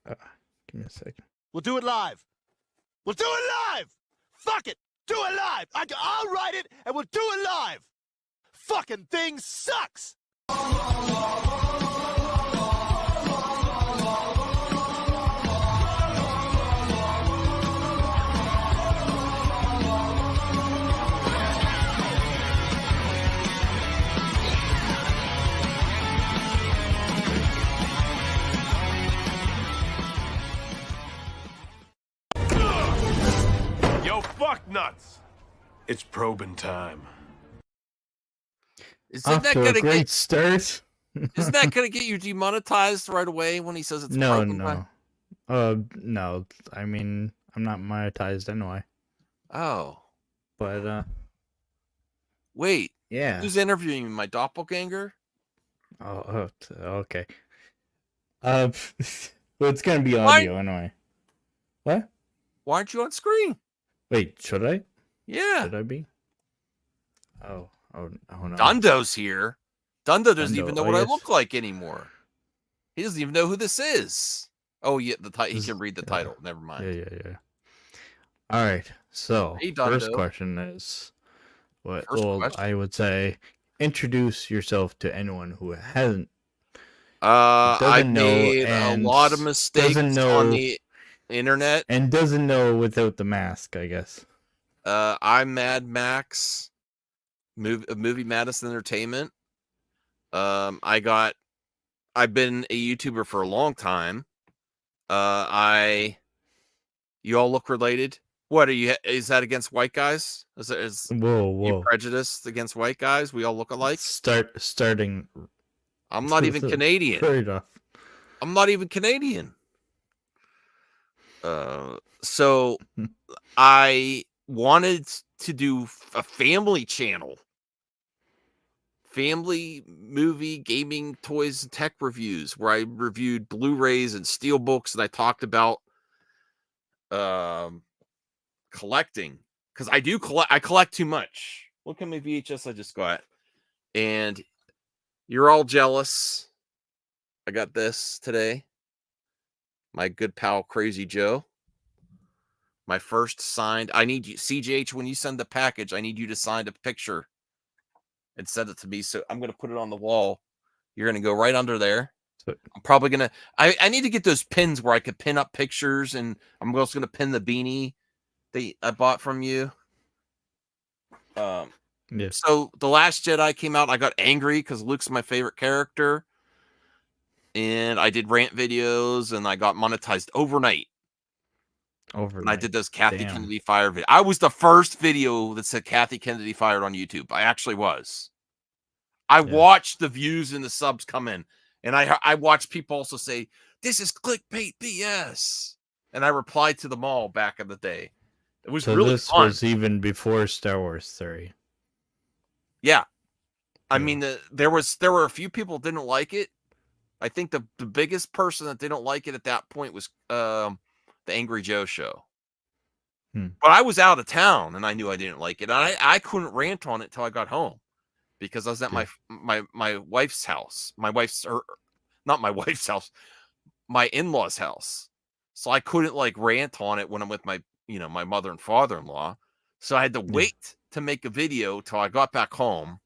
Give me a second. We'll do it live. We'll do it live. Fuck it. Do it live. I'll write it and we'll do it live. Fucking thing sucks. Yo, fuck nuts. It's probing time. Off to a great start. Isn't that gonna get you demonetized right away when he says it's No. probing time? No. I mean, I'm not monetized anyway. Oh. But Wait. yeah. Who's interviewing my doppelganger? Oh, okay. Well, it's gonna be audio anyway. What? Why aren't you on screen? Wait, should I? Yeah. Should I be? Oh no. Dundo's here. Dundo doesn't even know what I yes. look like anymore. He doesn't even know who this is. Oh yeah, he can read the title. Never mind. Yeah. All right. So Hey, first Dundo. question is, what? First question. I would say, introduce yourself to anyone who hasn't. I know made a and lot of mistakes doesn't know- on the internet. And doesn't know without the mask, I guess. I'm Mad Max, movie Madison Entertainment. I've been a YouTuber for a long time. You all look related. What are you? Is that against white guys? Is Whoa. you prejudiced against white guys? We all look alike. Starting. I'm not even Canadian. Fair enough. I'm not even Canadian. So I wanted to do a family channel. Family movie, gaming, toys, and tech reviews where I reviewed Blu-rays and steelbooks, and I talked about collecting, because I collect too much. Look how many VHS I just got. And you're all jealous. I got this today. My good pal Crazy Joe. My first signed. I need you, CjH, when you send the package, I need you to sign a picture and send it to me. So I'm going to put it on the wall. You're going to go right under there. I'm probably going to, I need to get those pins where I could pin up pictures, and I'm also going to pin the beanie that I bought from you. Yeah. So The Last Jedi came out. I got angry because Luke's my favorite character. And I did rant videos, and I got monetized overnight. And I did those Kathy Kennedy fire video. I was the first video that said Kathy Kennedy fired on YouTube. I actually was. I watched the views and the subs come in, and I watched people also say, "This is clickbait BS," and I replied to them all back in the day. It was really fun. Was even before Star Wars 3. Yeah, I mean, there were a few people that didn't like it. I think the biggest person that didn't like it at that point was the Angry Joe show. But I was out of town, and I knew I didn't like it. And I couldn't rant on it till I got home, because I was at my wife's house. Not my wife's house, my in-laws' house. So I couldn't rant on it when I'm with my mother and father-in-law. So I had to wait to make a video till I got back home.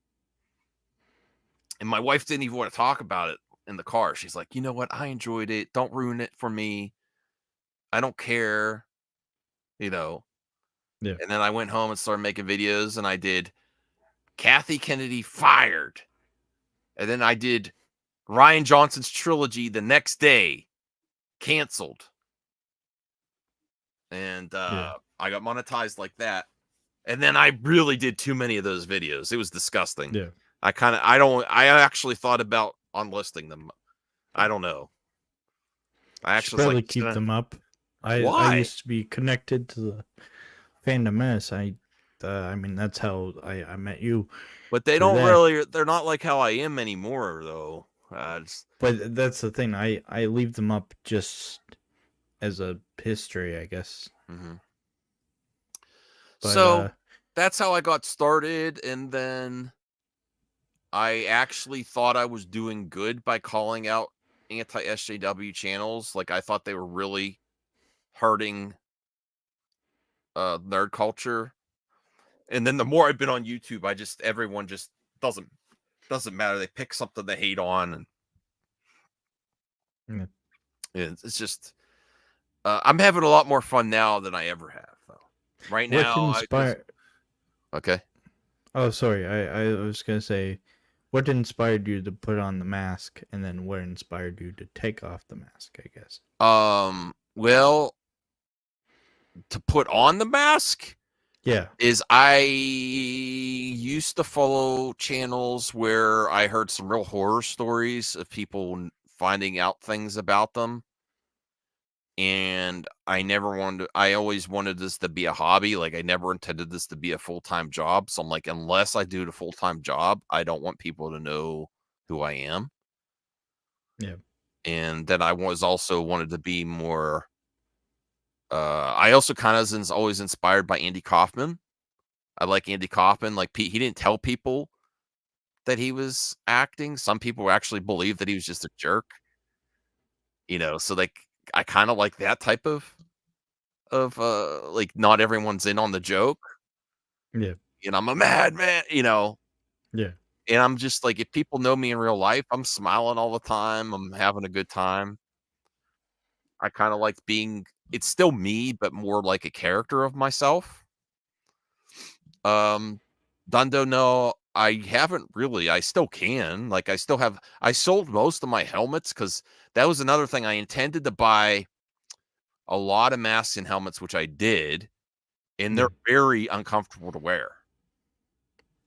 And my wife didn't even want to talk about it in the car. She's like, "You know what? I enjoyed it. Don't ruin it for me. I don't care." Yeah. And then I went home and started making videos, and I did Kathy Kennedy fired. And then I did Ryan Johnson's trilogy the next day, canceled. And I got monetized like that. And then I really did too many of those videos. It was disgusting. Yeah. I actually thought about unlisting them. I don't know. I actually probably keep them up. I used to be connected to the Fandom S. I mean, that's how I met you. But they don't really, they're not like how I am anymore, though. But that's the thing. I leave them up just as a history, I guess. Mm-hmm. But, so that's how I got started. And then I actually thought I was doing good by calling out anti-SJW channels. Like I thought they were really hurting nerd culture. And then the more I've been on YouTube, everyone just doesn't matter. They pick something they hate on, and it's just I'm having a lot more fun now than I ever have. Though. Right What now, inspired? Okay. Oh, sorry. I was gonna say, what inspired you to put on the mask, and then what inspired you to take off the mask? I guess. Well, to put on the mask. Yeah. Is I used to follow channels where I heard some real horror stories of people finding out things about them. And I always wanted this to be a hobby. Like I never intended this to be a full-time job. So I'm like, unless I do the full-time job, I don't want people to know who I am. Yeah. And then I was also wanted to be more, I also kind of was always inspired by Andy Kaufman. I like Andy Kaufman. Like he didn't tell people that he was acting. Some people actually believe that he was just a jerk. So like I kind of like that type of like not everyone's in on the joke. Yeah. I'm a madman, Yeah. and I'm just like if people know me in real life, I'm smiling all the time. I'm having a good time. I kind of like it's still me, but more like a character of myself. Dundo, no, I haven't really. I still can. Like I sold most of my helmets because that was another thing. I intended to buy a lot of masks and helmets, which I did, and they're very uncomfortable to wear.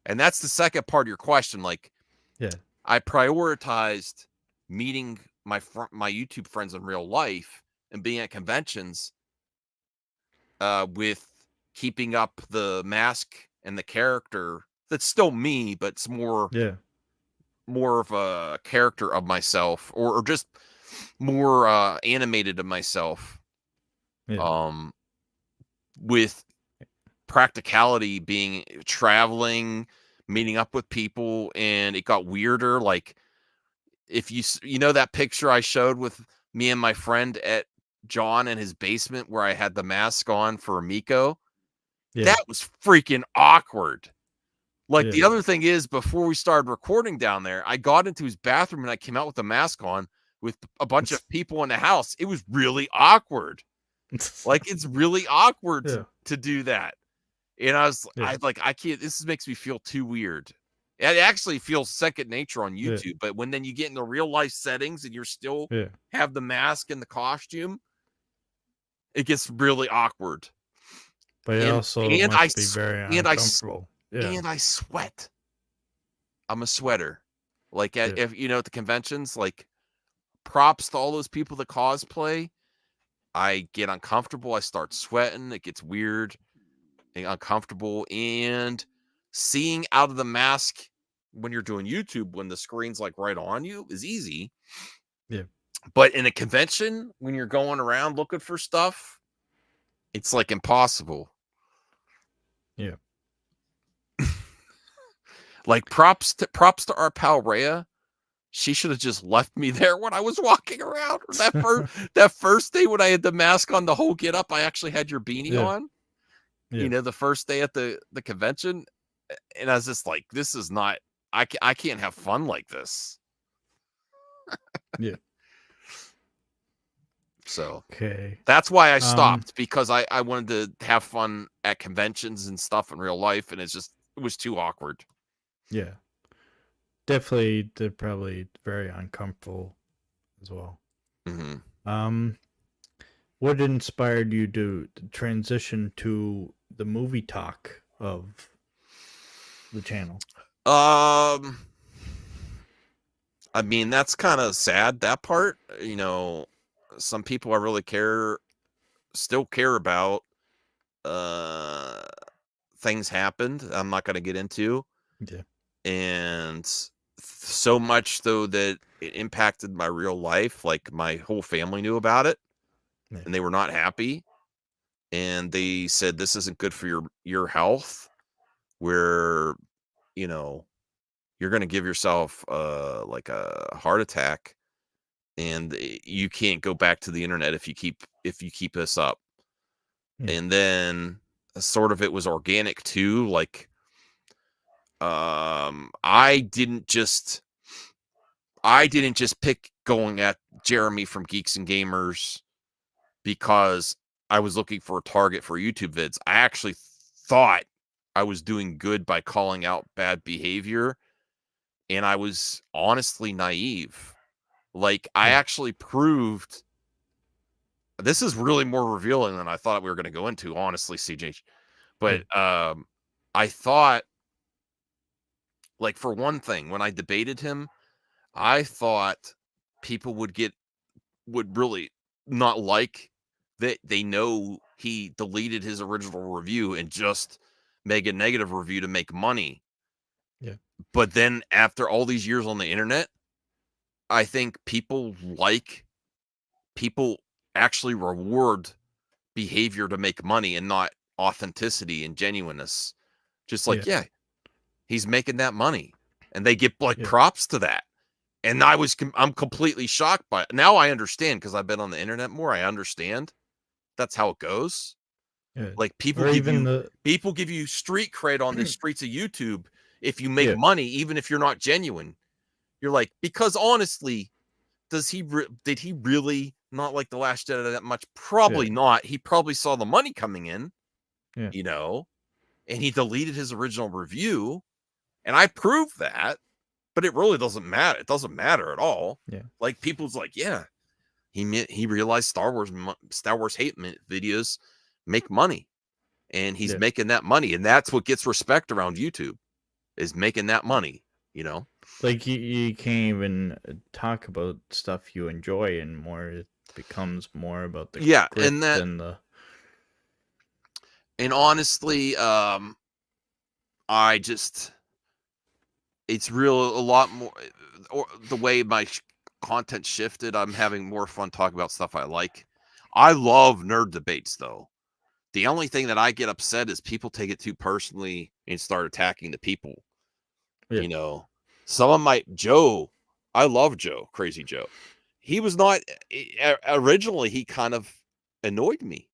And that's the second part of your question. Like, Yeah. I prioritized meeting my YouTube friends in real life and being at conventions with keeping up the mask and the character that's still me, but it's more of a character of myself or just more animated of myself. With practicality being traveling, meeting up with people, and it got weirder. Like if you know that picture I showed with me and my friend at John in his basement where I had the mask on for Miko, that was freaking awkward. Like the other thing is, before we started recording down there, I got into his bathroom and I came out with the mask on with a bunch of people in the house. It was really awkward. Like it's really awkward to do that. And I can't, makes me feel too weird. It actually feels second nature on YouTube, but when then you get into real life settings and you're still have the mask and the costume, it gets really awkward. But it also must be very uncomfortable. And I sweat. I'm a sweater. Like at the conventions, like props to all those people that cosplay. I get uncomfortable. I start sweating. It gets weird and uncomfortable. And seeing out of the mask when you're doing YouTube, when the screen's like right on you, is easy. Yeah. But in a convention, when you're going around looking for stuff, it's like impossible. Yeah. Like props to our pal Rhea. She should have just left me there when I was walking around. That first day when I had the mask on, the whole get up, I actually had your beanie on. Yeah. The first day at the convention, and I was just like, "This is not. I can't have fun like this." Yeah. So that's why I stopped, because I wanted to have fun at conventions and stuff in real life, and it was too awkward. Yeah. Definitely, they're probably very uncomfortable as well. Mm-hmm. What inspired you to transition to the movie talk of the channel? I mean, that's kind of sad, that part. Some people I really still care about. Things happened I'm not going to get into. Yeah. And so much though that it impacted my real life. Like my whole family knew about it, and they were not happy. And they said, this isn't good for your health, where, you're going to give yourself like a heart attack and you can't go back to the internet if you keep this up. Yeah. And then sort of it was organic too. Like, I didn't just pick going at Jeremy from Geeks and Gamers because I was looking for a target for YouTube vids. I actually thought I was doing good by calling out bad behavior, and I was honestly naive. Like, I Yeah. actually proved this is really more revealing than I thought we were going to go into, honestly, CjH. But I thought, like, for one thing, when I debated him, I thought people would really not like that they know he deleted his original review and just make a negative review to make money. Yeah. But then after all these years on the internet, I think people actually reward behavior to make money and not authenticity and genuineness. Just like, yeah, he's making that money, and they give like props to that. And I'm completely shocked by it. Now I understand because I've been on the internet more. I understand that's how it goes. Yeah. Like, people Or give even you street cred on the streets of YouTube if you make money, even if you're not genuine. You're like, because honestly, did he really not like The Last Jedi that much? Probably not. He probably saw the money coming in, and he deleted his original review, and I proved that. But it really doesn't matter. It doesn't matter at all. Yeah. Like, people's like, yeah, he realized Star Wars hate videos make money, and he's making that money, and that's what gets respect around YouTube, is making that money. Like, you can't even talk about stuff you enjoy anymore. It becomes more about the grift and the. And honestly, it's a lot more, or the way my content shifted. I'm having more fun talking about stuff I like. I love nerd debates, though. The only thing that I get upset is people take it too personally and start attacking the people. Some of Joe, I love Joe, Crazy Joe. He was not, originally, he kind of annoyed me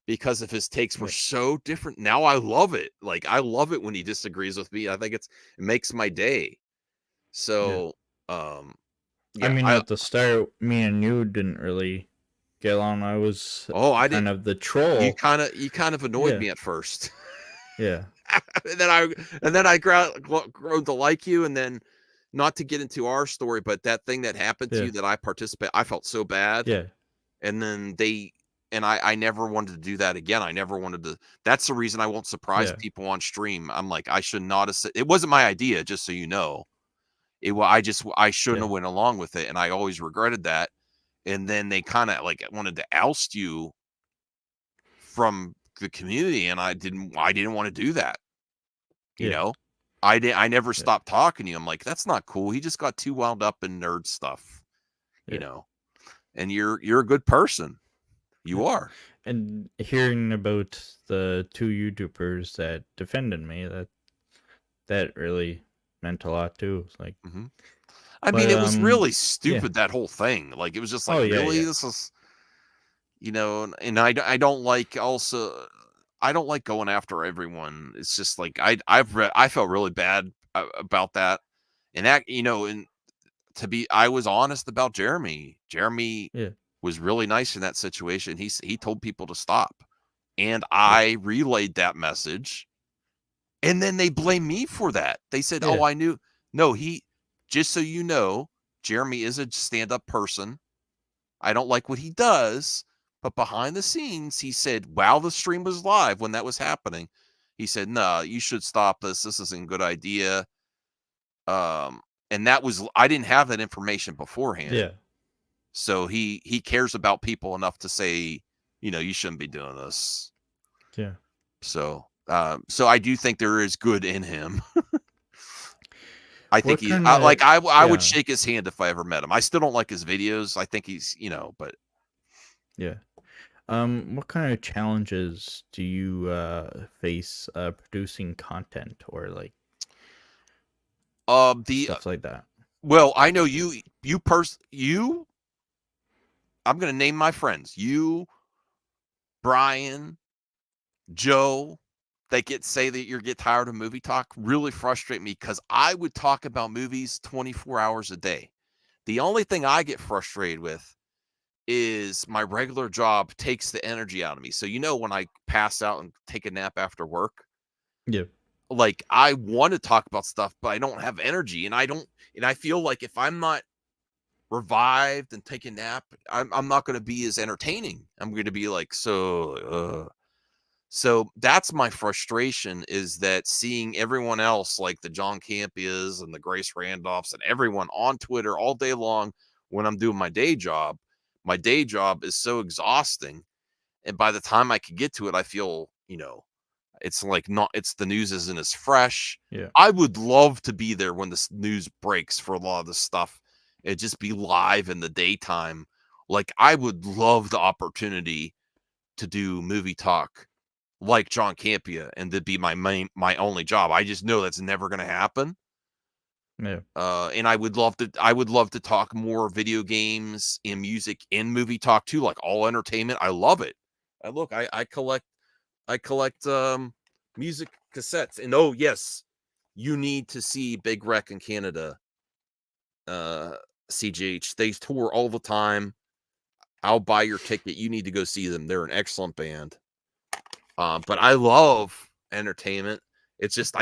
because of his takes were so different. Now I love it. Like, I love it when he disagrees with me. I think it makes my day. So, I mean, at the start, me and you didn't really get along. I was kind of the troll. You kind of annoyed me at first. Yeah. and then I grown to like you, and then, not to get into our story, but that thing that happened to you that I felt so bad. Yeah. And then I never wanted to do that again. I never wanted to. That's the reason I won't surprise people on stream. I'm like, I should not have said, it wasn't my idea, just so you know. I shouldn't have went along with it, and I always regretted that. And then they kind of like wanted to oust you from the community, and I didn't want to do that. I never stopped talking to you. I'm like, that's not cool. He just got too wound up in nerd stuff, and you're a good person. You are. And hearing about the two YouTubers that defended me, that really meant a lot too. It's like, I mean, it was really stupid, that whole thing. Like, it was just like, really, this is, and I don't like going after everyone. It's just like, I felt really bad about that. And that, and I was honest about Jeremy. Jeremy was really nice in that situation. He told people to stop, and I relayed that message, and then they blame me for that. They said, "Oh, I knew." No, just so you know, Jeremy is a stand-up person. I don't like what he does, but behind the scenes, he said, while the stream was live, when that was happening, he said, "No, you should stop this. This isn't a good idea." And I didn't have that information beforehand. Yeah. So he cares about people enough to say, you shouldn't be doing this. Yeah. So I do think there is good in him. I think I would shake his hand if I ever met him. I still don't like his videos. I think he's, but. Yeah. What kind of challenges do you face producing content, or like stuff like that? Well, I know you I'm gonna name my friends. You, Brian, Joe. They say that you get tired of movie talk. Really frustrate me because I would talk about movies 24 hours a day. The only thing I get frustrated with is my regular job takes the energy out of me. So when I pass out and take a nap after work, Yeah. like I want to talk about stuff, but I don't have energy, and I feel like if I'm not revived and take a nap, I'm not going to be as entertaining. I'm going to be like, so that's my frustration, is that seeing everyone else like the John Campias and the Grace Randolphs and everyone on Twitter all day long when I'm doing my day job is so exhausting. And by the time I can get to it, I feel, it's like the news isn't as fresh. Yeah. I would love to be there when the news breaks for a lot of this stuff. It'd just be live in the daytime. Like, I would love the opportunity to do movie talk like John Campia and to be my only job. I just know that's never going to happen. Yeah. And I would love to talk more video games and music in movie talk too, like all entertainment. I love it. I collect music cassettes. And oh yes, you need to see Big Wreck in Canada. CjH, they tour all the time. I'll buy your ticket. You need to go see them. They're an excellent band. But I love entertainment. It's just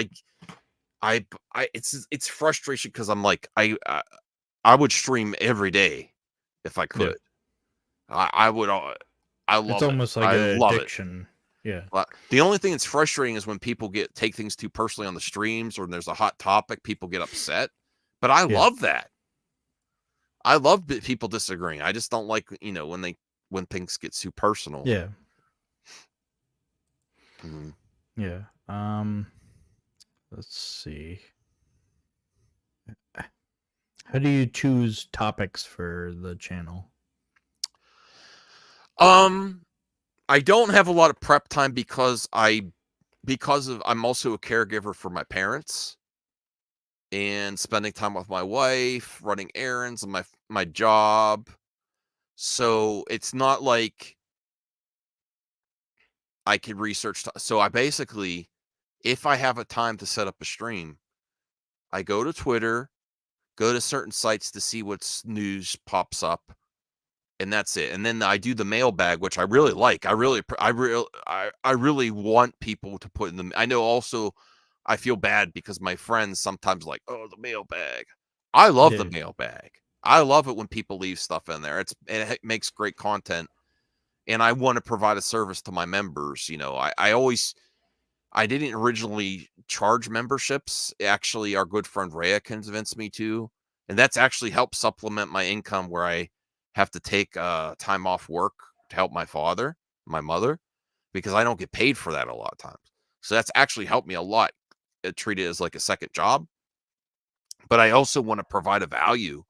it's frustration because I'm like I would stream every day if I could. Yeah. I would. I love it. It's almost like an addiction. Yeah. The only thing that's frustrating is when people take things too personally on the streams, or when there's a hot topic, people get upset. But I love that. I love people disagreeing. I just don't like, when things get too personal. Yeah. Mm-hmm. Yeah. Let's see. How do you choose topics for the channel? I don't have a lot of prep time because I'm also a caregiver for my parents, and spending time with my wife, running errands, and my job. So it's not like I could research. So I basically, if I have a time to set up a stream, I go to Twitter, go to certain sites to see what's news pops up, and that's it. And then I do the mailbag, which I really like. I really want people to put in the. I know also, I feel bad because my friends sometimes like, oh, the mailbag. I love the mailbag. I love it when people leave stuff in there. It makes great content, and I want to provide a service to my members. I didn't originally charge memberships. Actually, our good friend Rhea convinced me to, and that's actually helped supplement my income where I have to take time off work to help my mother, because I don't get paid for that a lot of times. So that's actually helped me a lot. Treat it as like a second job. But I also want to provide a value,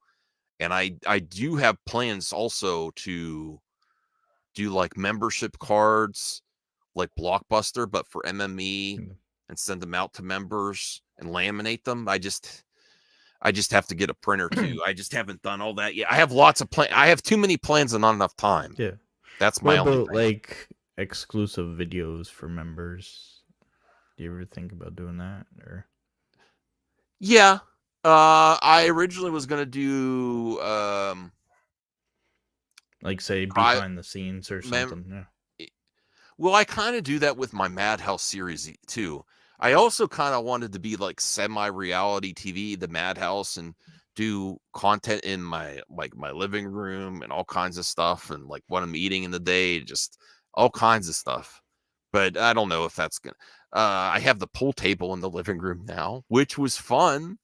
and I do have plans also to do like membership cards, like Blockbuster, but for MME, and send them out to members and laminate them. I just have to get a printer too. I just haven't done all that yet. I have lots of plans. I have too many plans and not enough time. Yeah. That's my only about thing. Like exclusive videos for members? Do you ever think about doing that? Or yeah. I originally was gonna do like say behind the scenes or something. Yeah. Well, I kind of do that with my Madhouse series too. I also kind of wanted to be like semi-reality TV, the Madhouse, and do content in my living room and all kinds of stuff, and like what I'm eating in the day, just all kinds of stuff. But I don't know if that's gonna. I have the pool table in the living room now, which was fun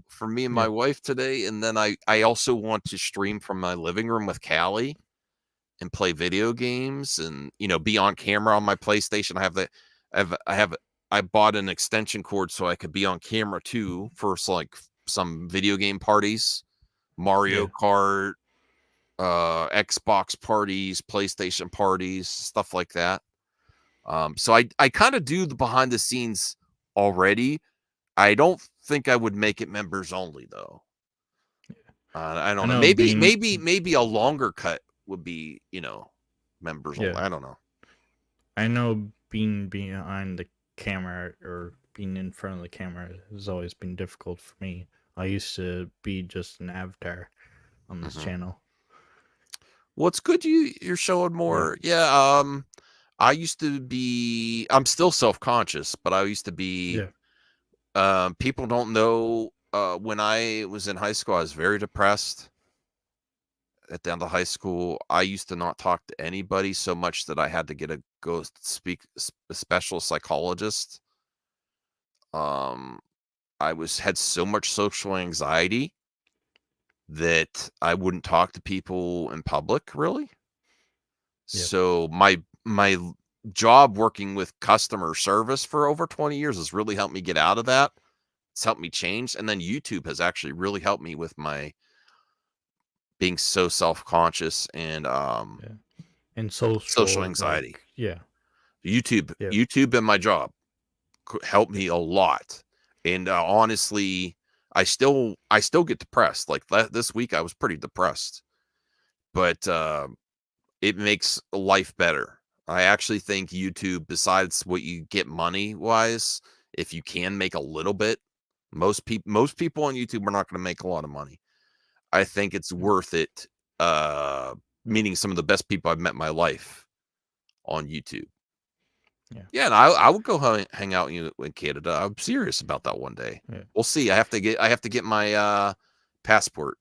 for me and my wife today. And then I also want to stream from my living room with Callie and play video games, and be on camera on my PlayStation. I bought an extension cord so I could be on camera too for some video game parties, Mario Kart, Xbox parties, PlayStation parties, stuff like that. So I kind of do the behind the scenes already. I don't think I would make it members only though. I don't know. Maybe a longer cut would be, members only. Yeah. I don't know. I know being behind the camera or being in front of the camera has always been difficult for me. I used to be just an avatar on this channel. Well, it's good you're showing more. Yeah. I used to be. I'm still self-conscious, but I used to be. Yeah. People don't know. When I was in high school, I was very depressed. At the end of high school, I used to not talk to anybody so much that I had to go speak a special psychologist. I had so much social anxiety that I wouldn't talk to people in public, really. Yeah. So my job working with customer service for over 20 years has really helped me get out of that. It's helped me change, and then YouTube has actually really helped me with my being so self-conscious and And social social, anxiety. yeah. YouTube and my job helped me a lot. And honestly, I still get depressed. Like this week I was pretty depressed. But it makes life better. I actually think YouTube, besides what you get money-wise, if you can make a little bit, most people on YouTube are not gonna make a lot of money. I think it's worth it, meeting some of the best people I've met in my life on YouTube. Yeah, and I would go hang out in Canada. I'm serious about that one day. Yeah. We'll see. I have to get my passport.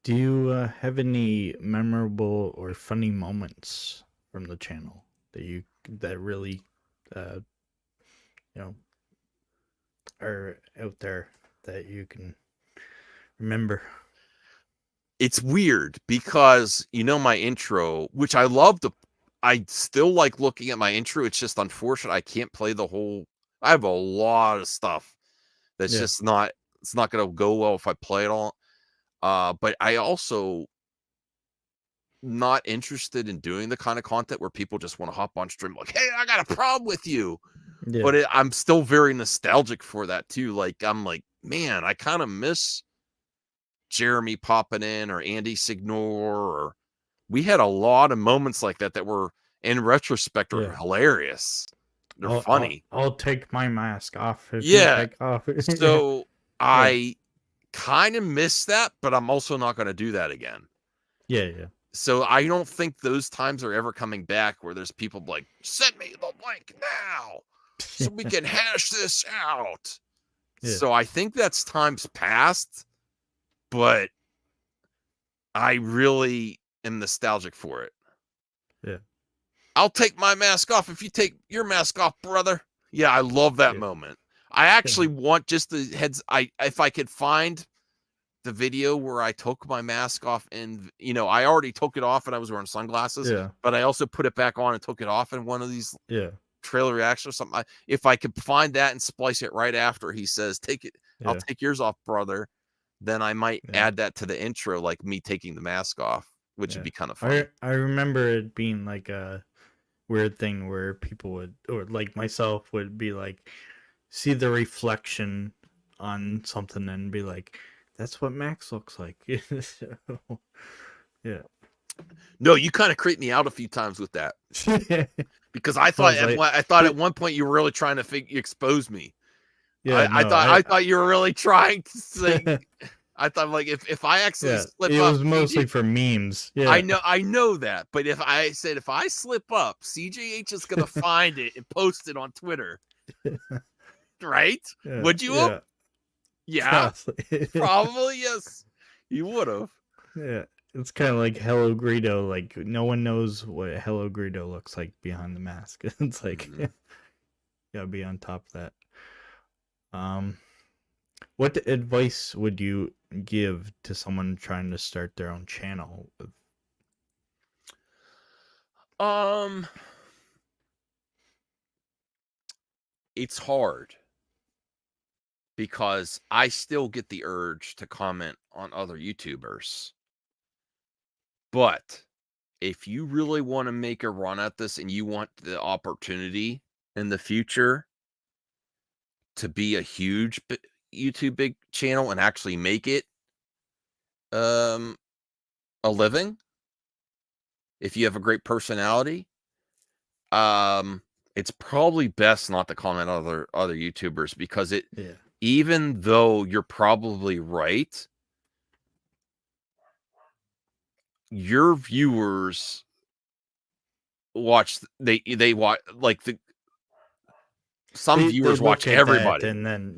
Do you have any memorable or funny moments from the channel that really, uh, you know, are out there that you can remember? It's weird because my intro, which I still like looking at my intro. It's just unfortunate I can't play the whole. I have a lot of stuff that's Yeah. just not. It's not going to go well if I play it all. But I also not interested in doing the kind of content where people just want to hop on stream like, hey, I got a problem with you. Yeah. But I'm still very nostalgic for that too. Like I'm like, man, I kind of miss Jeremy popping in or Andy Signor, or we had a lot of moments like that were in retrospect are hilarious. They're funny. I'll take my mask off if you Yeah. take off. So I kind of miss that, but I'm also not going to do that again. Yeah. So I don't think those times are ever coming back where there's people like, send me the link now so we can hash this out. Yeah. So I think that's times past, but I really am nostalgic for it. Yeah. I'll take my mask off if you take your mask off, brother. Yeah, I love that moment. I actually want just the heads. If I could find the video where I took my mask off and I already took it off and I was wearing sunglasses. Yeah. But I also put it back on and took it off in one of these Yeah. trailer reactions or something. If I could find that and splice it right after he says, take it, I'll take yours off, brother. Then I might add that to the intro, like me taking the mask off, which would be kind of funny. I remember it being like a weird thing where people would, or like myself would be like, see the reflection on something and be like, that's what Max looks like. So, yeah. No, you kind of creeped me out a few times with that. Because I thought at one point you were really trying to expose me. Yeah, I thought you were really trying to say. I thought like if I actually slip up, it was mostly for memes. Yeah, I know that, but if I slip up, CjH is gonna find it and post it on Twitter, right? Would you have? Yeah, probably yes. You would have. Yeah, it's kind of like Hello Greedo. Like no one knows what Hello Greedo looks like behind the mask. It's like gotta be on top of that. What advice would you give to someone trying to start their own channel? It's hard because I still get the urge to comment on other YouTubers. But if you really want to make a run at this and you want the opportunity in the future to be a huge YouTube big channel and actually make it a living, if you have a great personality, it's probably best not to comment on other YouTubers, because even though you're probably right, your viewers watch like some They viewers watch look at that, everybody, and then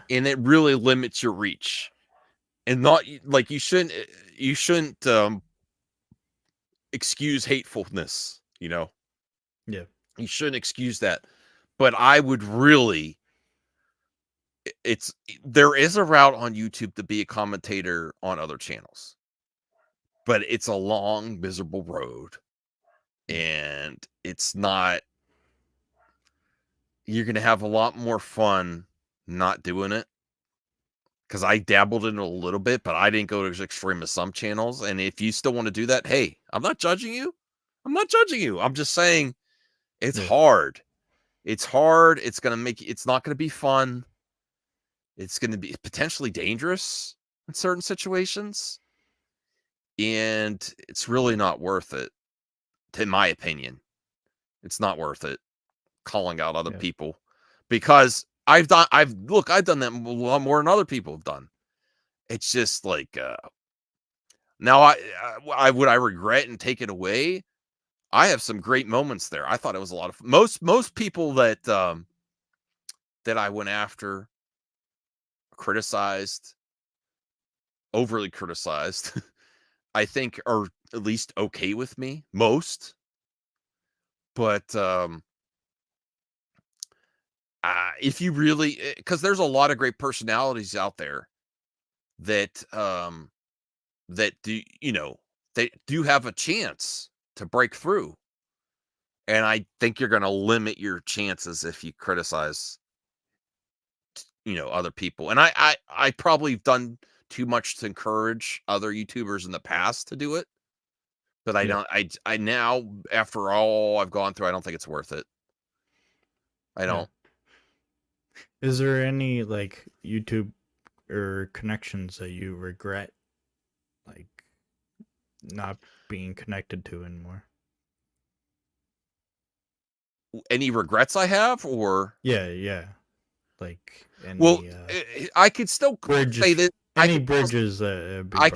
and it really limits your reach. And not like you shouldn't excuse hatefulness, yeah, you shouldn't excuse that. But I would really, there is a route on YouTube to be a commentator on other channels, but it's a long, miserable road, and it's not. You're gonna have a lot more fun not doing it, because I dabbled in it a little bit, but I didn't go as extreme as some channels. And if you still want to do that, hey, I'm not judging you. I'm not judging you. I'm just saying it's hard. It's hard. It's not gonna be fun. It's gonna be potentially dangerous in certain situations. And it's really not worth it, in my opinion. It's not worth it calling out other people, because I've done that a lot more than other people have done. It's just like, now I regret and take it away. I have some great moments there. I thought it was a lot of most people that that I went after, criticized, overly criticized, I think are at least okay with me, most. But if you really, because there's a lot of great personalities out there that that they do have a chance to break through, and I think you're going to limit your chances if you criticize other people. And I probably have done too much to encourage other YouTubers in the past to do it, but I don't. I now, after all I've gone through, I don't think it's worth it. I don't. Is there any like YouTube or connections that you regret, like, not being connected to anymore? Any regrets I have, or Yeah. Like any well, I could still say this. any bridges that have been burned.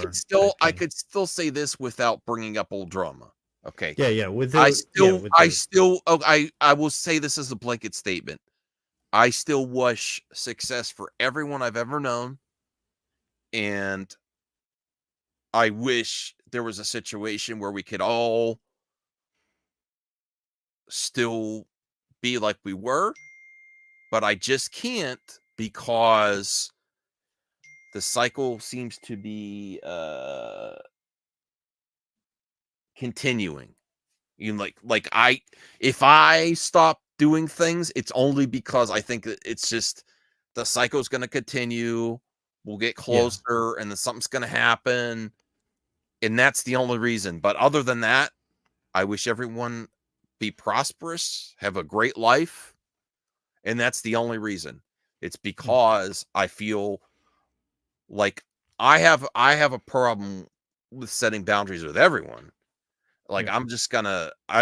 I could still say this without bringing up old drama. Okay. Yeah. I will say this as a blanket statement. I still wish success for everyone I've ever known, and I wish there was a situation where we could all still be like we were, but I just can't, because the cycle seems to be continuing. If I stop doing things, it's only because I think that it's just the cycle is going to continue. We'll get closer, and then something's going to happen, and that's the only reason. But other than that, I wish everyone be prosperous, have a great life, and that's the only reason. It's because I feel like I have a problem with setting boundaries with everyone. Like, I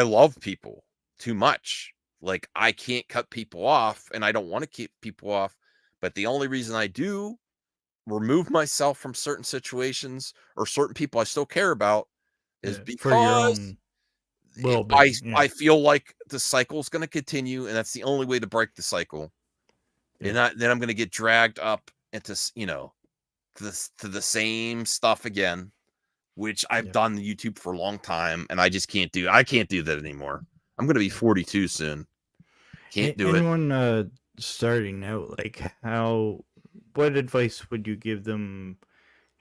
love people too much. Like, I can't cut people off, and I don't want to keep people off. But the only reason I do remove myself from certain situations or certain people I still care about is because for your own well-being. I feel like the cycle is going to continue, and that's the only way to break the cycle. And then I'm going to get dragged up into, to the same stuff again, which I've done YouTube for a long time, and I just can't do that anymore. I'm going to be 42 soon. Can't do it. Anyone starting out, like, what advice would you give them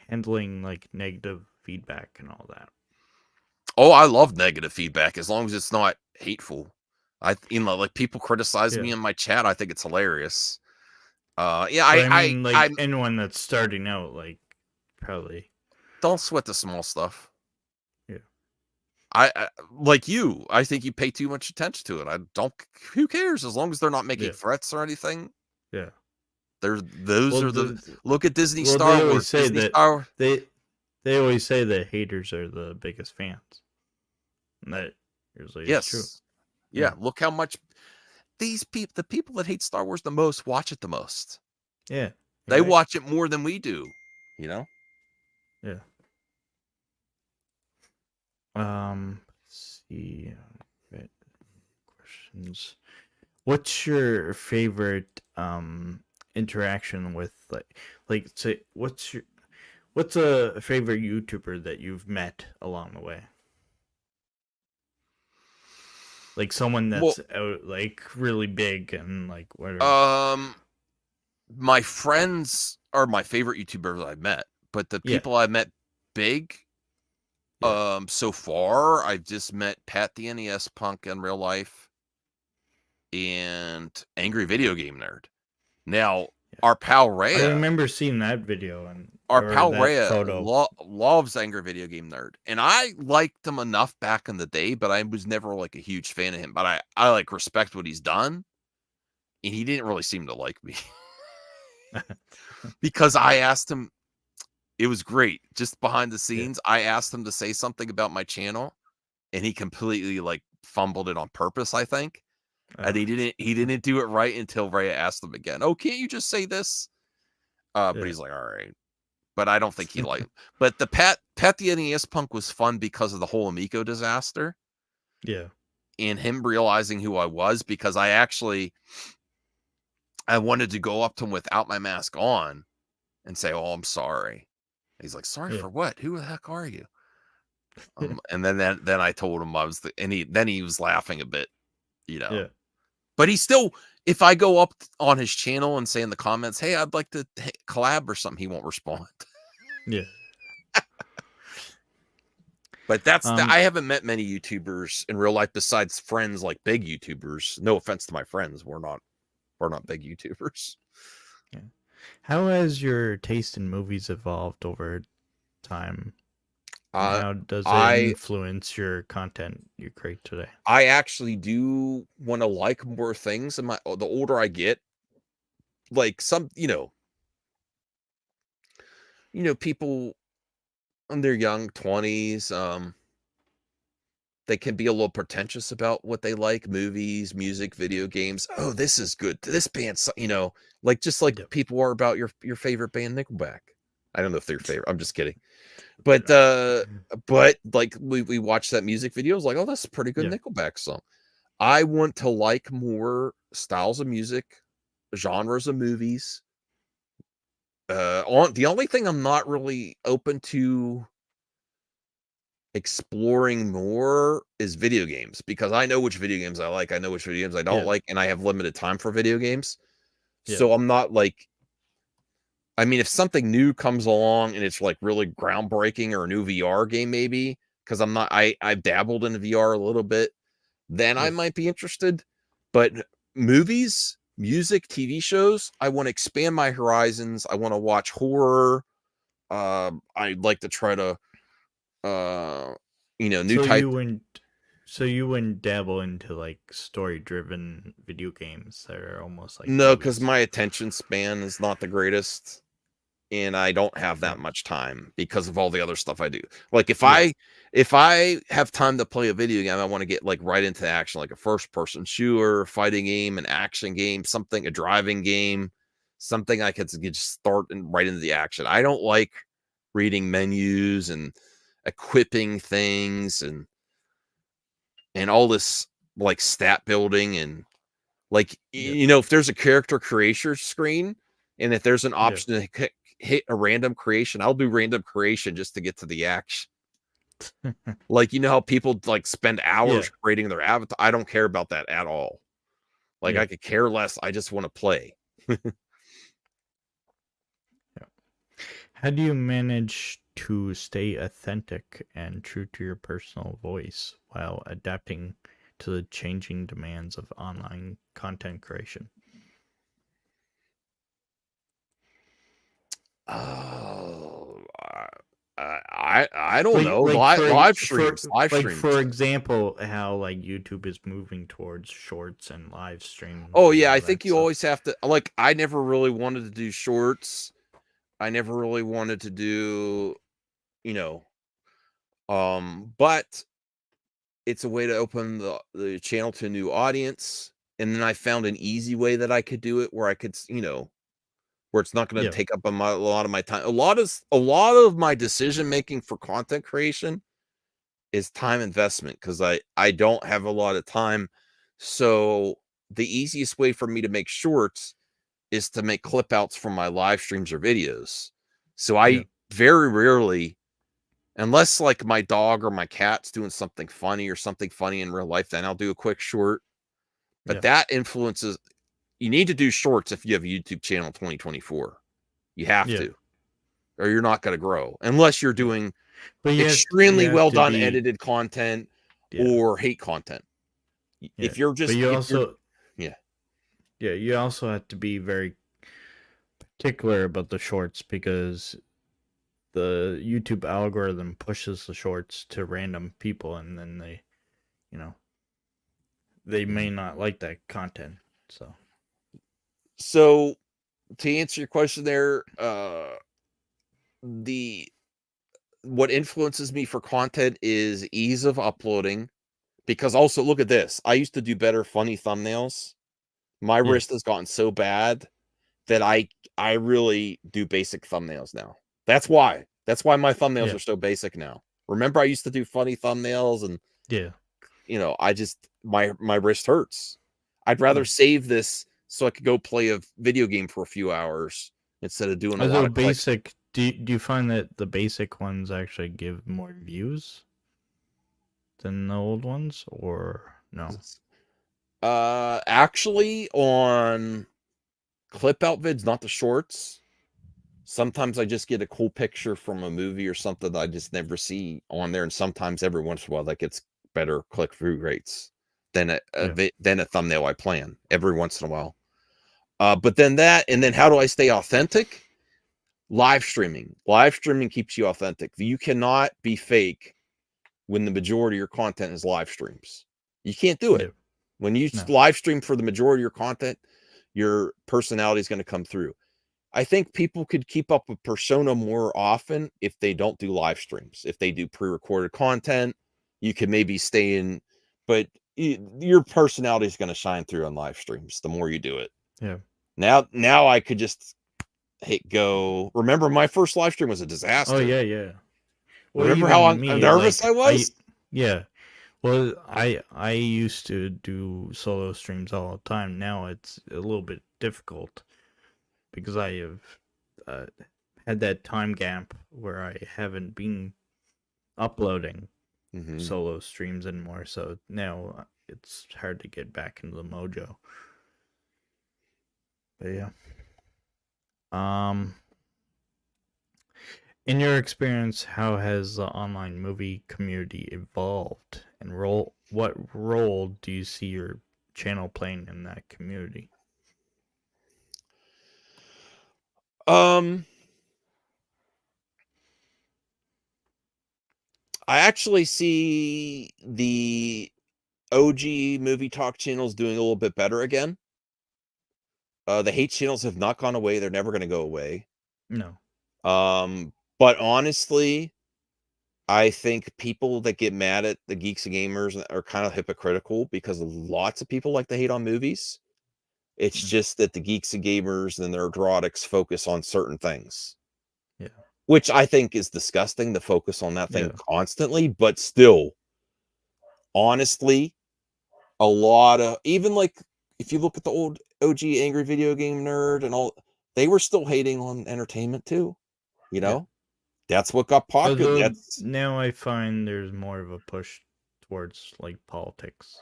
handling like negative feedback and all that? Oh, I love negative feedback as long as it's not hateful. Like, people criticize me in my chat, I think it's hilarious. Anyone that's starting out, like, probably don't sweat the small stuff. Yeah. I like you. I think you pay too much attention to it. Who cares, as long as they're not making threats or anything. Yeah. Look at Disney Star Wars. They always say that haters are the biggest fans. And that usually is true. Yes. Yeah. Look how much the people that hate Star Wars the most watch it the most. Yeah. They Right? watch it more than we do, you know? Yeah. Let's see. Right. Questions. What's your favorite interaction with like say what's a favorite YouTuber that you've met along the way? Like someone Well, that's out like really big and like whatever. my friends are my favorite YouTubers I've met, but the Yeah. people I've met big, Yeah. so far, I've just met Pat the NES Punk in real life and Angry Video Game Nerd. Now, Yeah. our pal I Rhea, remember seeing that video or that photo. loves Angry Video Game Nerd, and I liked him enough back in the day, but I was never like a huge fan of him. But I like respect what he's done, and he didn't really seem to like me because I asked him. It was great. Just behind the Yeah. scenes, I asked him to say something about my channel, and he completely like fumbled it on purpose, I think. And he didn't do it right until Rhea asked him again. Oh, can't you just say this? But Yeah. he's like, all right. But I don't think he liked him. But the Pat the NES Punk was fun because of the whole Amico disaster Yeah. and him realizing who I was, because I wanted to go up to him without my mask on and say, oh, I'm sorry. He's like, sorry Yeah. for what? Who the heck are you? And then I told him I was and he was laughing a bit, you know. Yeah. But he still, if I go up on his channel and say in the comments, hey, I'd like to collab or something, he won't respond. Yeah. But Um I haven't met many YouTubers in real life besides friends, like big YouTubers. No offense to my friends, we're not big YouTubers. yeah. How has your taste in movies evolved over time? And Uh, how does it I influence your content you create today? I actually do want to like more things in the older I get. Like some, people in their young 20s, they can be a little pretentious about what they like, movies, music, video games. Oh, this is good. This band's, like just like Yep. people are about your favorite band, Nickelback. I don't know if they're your favorite. I'm just kidding. But like we watched that music video, I was like, oh, that's a pretty good Yeah. Nickelback song. I want to like more styles of music, genres of movies. The only thing I'm not really open to exploring more is video games, because I know which video games I like, I know which video games I don't Yeah. like, and I have limited time for video games. Yeah. So I'm not like, I mean, if something new comes along and it's like really groundbreaking or a new VR game, maybe, because I've dabbled in VR a little bit, then I Yeah. might be interested. But movies, music, TV shows, I want to expand my horizons. I want to watch horror. I'd like to try to, new So type. you wouldn't dabble into like story driven video games that are almost like No, because movies. my attention span is not the greatest, and I don't have Yeah. that much time because of all the other stuff I do. Like Yeah. if I have time to play a video game, I want to get like right into action, like a first person shooter, fighting game, an action game, something, a driving game, something I could just start and right into the action. I don't like reading menus and equipping things and all this like stat building and like, Yeah. if there's a character creation screen and if there's an Yeah. option to hit a random creation, I'll do random creation just to get to the action. Like, how people like spend Yeah. hours creating their avatar. I don't care about that at all. Like, Yeah. I could care less. I just want to play. Yeah. How do you manage to stay authentic and true to your personal voice while adapting to the changing demands of online content creation? Oh, I don't know. Like for Live like streams. for example, how like YouTube is moving towards shorts and live streams Oh and yeah, all I think that you stuff. always have to like. I never really wanted to do shorts. I never really wanted to do, but it's a way to open the channel to a new audience. And then I found an easy way that I could do it where I could, where it's not going to Yeah. take up a lot of my time. A lot of my decision making for content creation is time investment because I don't have a lot of time. So the easiest way for me to make shorts is to make clip outs from my live streams or videos. So Yeah. I very rarely, unless like my dog or my cat's doing something funny or something funny in real life, then I'll do a quick short. But Yeah. that influences, you need to do shorts if you have a YouTube channel in 2024. You have Yeah. to, or you're not going to grow unless you're Yeah. doing But you extremely have well to done be, edited content yeah. or hate content. Yeah. If you're But just, you if you're, also, yeah. yeah, you also have to be very particular about the shorts because the YouTube algorithm pushes the shorts to random people, and then you know, they may not like that content. So to answer your question there, the what influences me for content is ease of uploading. Because also look at this. I used to do better funny thumbnails. My Yeah. wrist has gotten so bad that I really do basic thumbnails now. That's why. That's why my thumbnails Yeah. are so basic now. Remember I used to do funny thumbnails and Yeah. I just my wrist hurts. I'd rather Yeah. save this so I could go play a video game for a few hours instead of doing a lot Although of clicks. basic, do you find that the basic ones actually give more views than the old ones, or no? Actually on clip out vids, not the shorts. Sometimes I just get a cool picture from a movie or something that I just never see on there, and sometimes every once in a while that gets better click through rates than Yeah. than a thumbnail I plan every once in a while. But then that, and then how do I stay authentic? Live streaming. Live streaming keeps you authentic. You cannot be fake when the majority of your content is live streams. You can't do it. Yeah. When you No. live stream for the majority of your content, your personality is going to come through. I think people could keep up with persona more often if they don't do live streams. If they do pre-recorded content, you can maybe stay in, but your personality is going to shine through on live streams the more you do it. Yeah. Now I could just hit go. Remember, my first live stream was a Oh disaster. yeah, yeah. Well, Remember how even me, nervous I was? yeah. Well, I used to do solo streams all the time. Now it's a little bit difficult because I have uh, had that time gap where I haven't been uploading solo streams anymore. So now it's hard to get back into the mojo. But yeah. In your experience, how has the online movie community evolved, and what role do you see your channel playing in that community? I actually see the OG movie talk channels doing a little bit better again. The hate channels have not gone away. They're never going to go away. No. But honestly, I think people that get mad at the geeks and gamers are kind of hypocritical because lots of people like to hate on movies. It's Mm. just that the geeks and gamers and their erotics focus on certain things. Yeah. Which I think is disgusting to focus on that thing Yeah. constantly, but still, honestly, a lot of, even like if you look at the old OG Angry Video Game Nerd and all, they were still hating on entertainment too. Yeah. That's what got popular. Although That's now I find there's more of a push towards like politics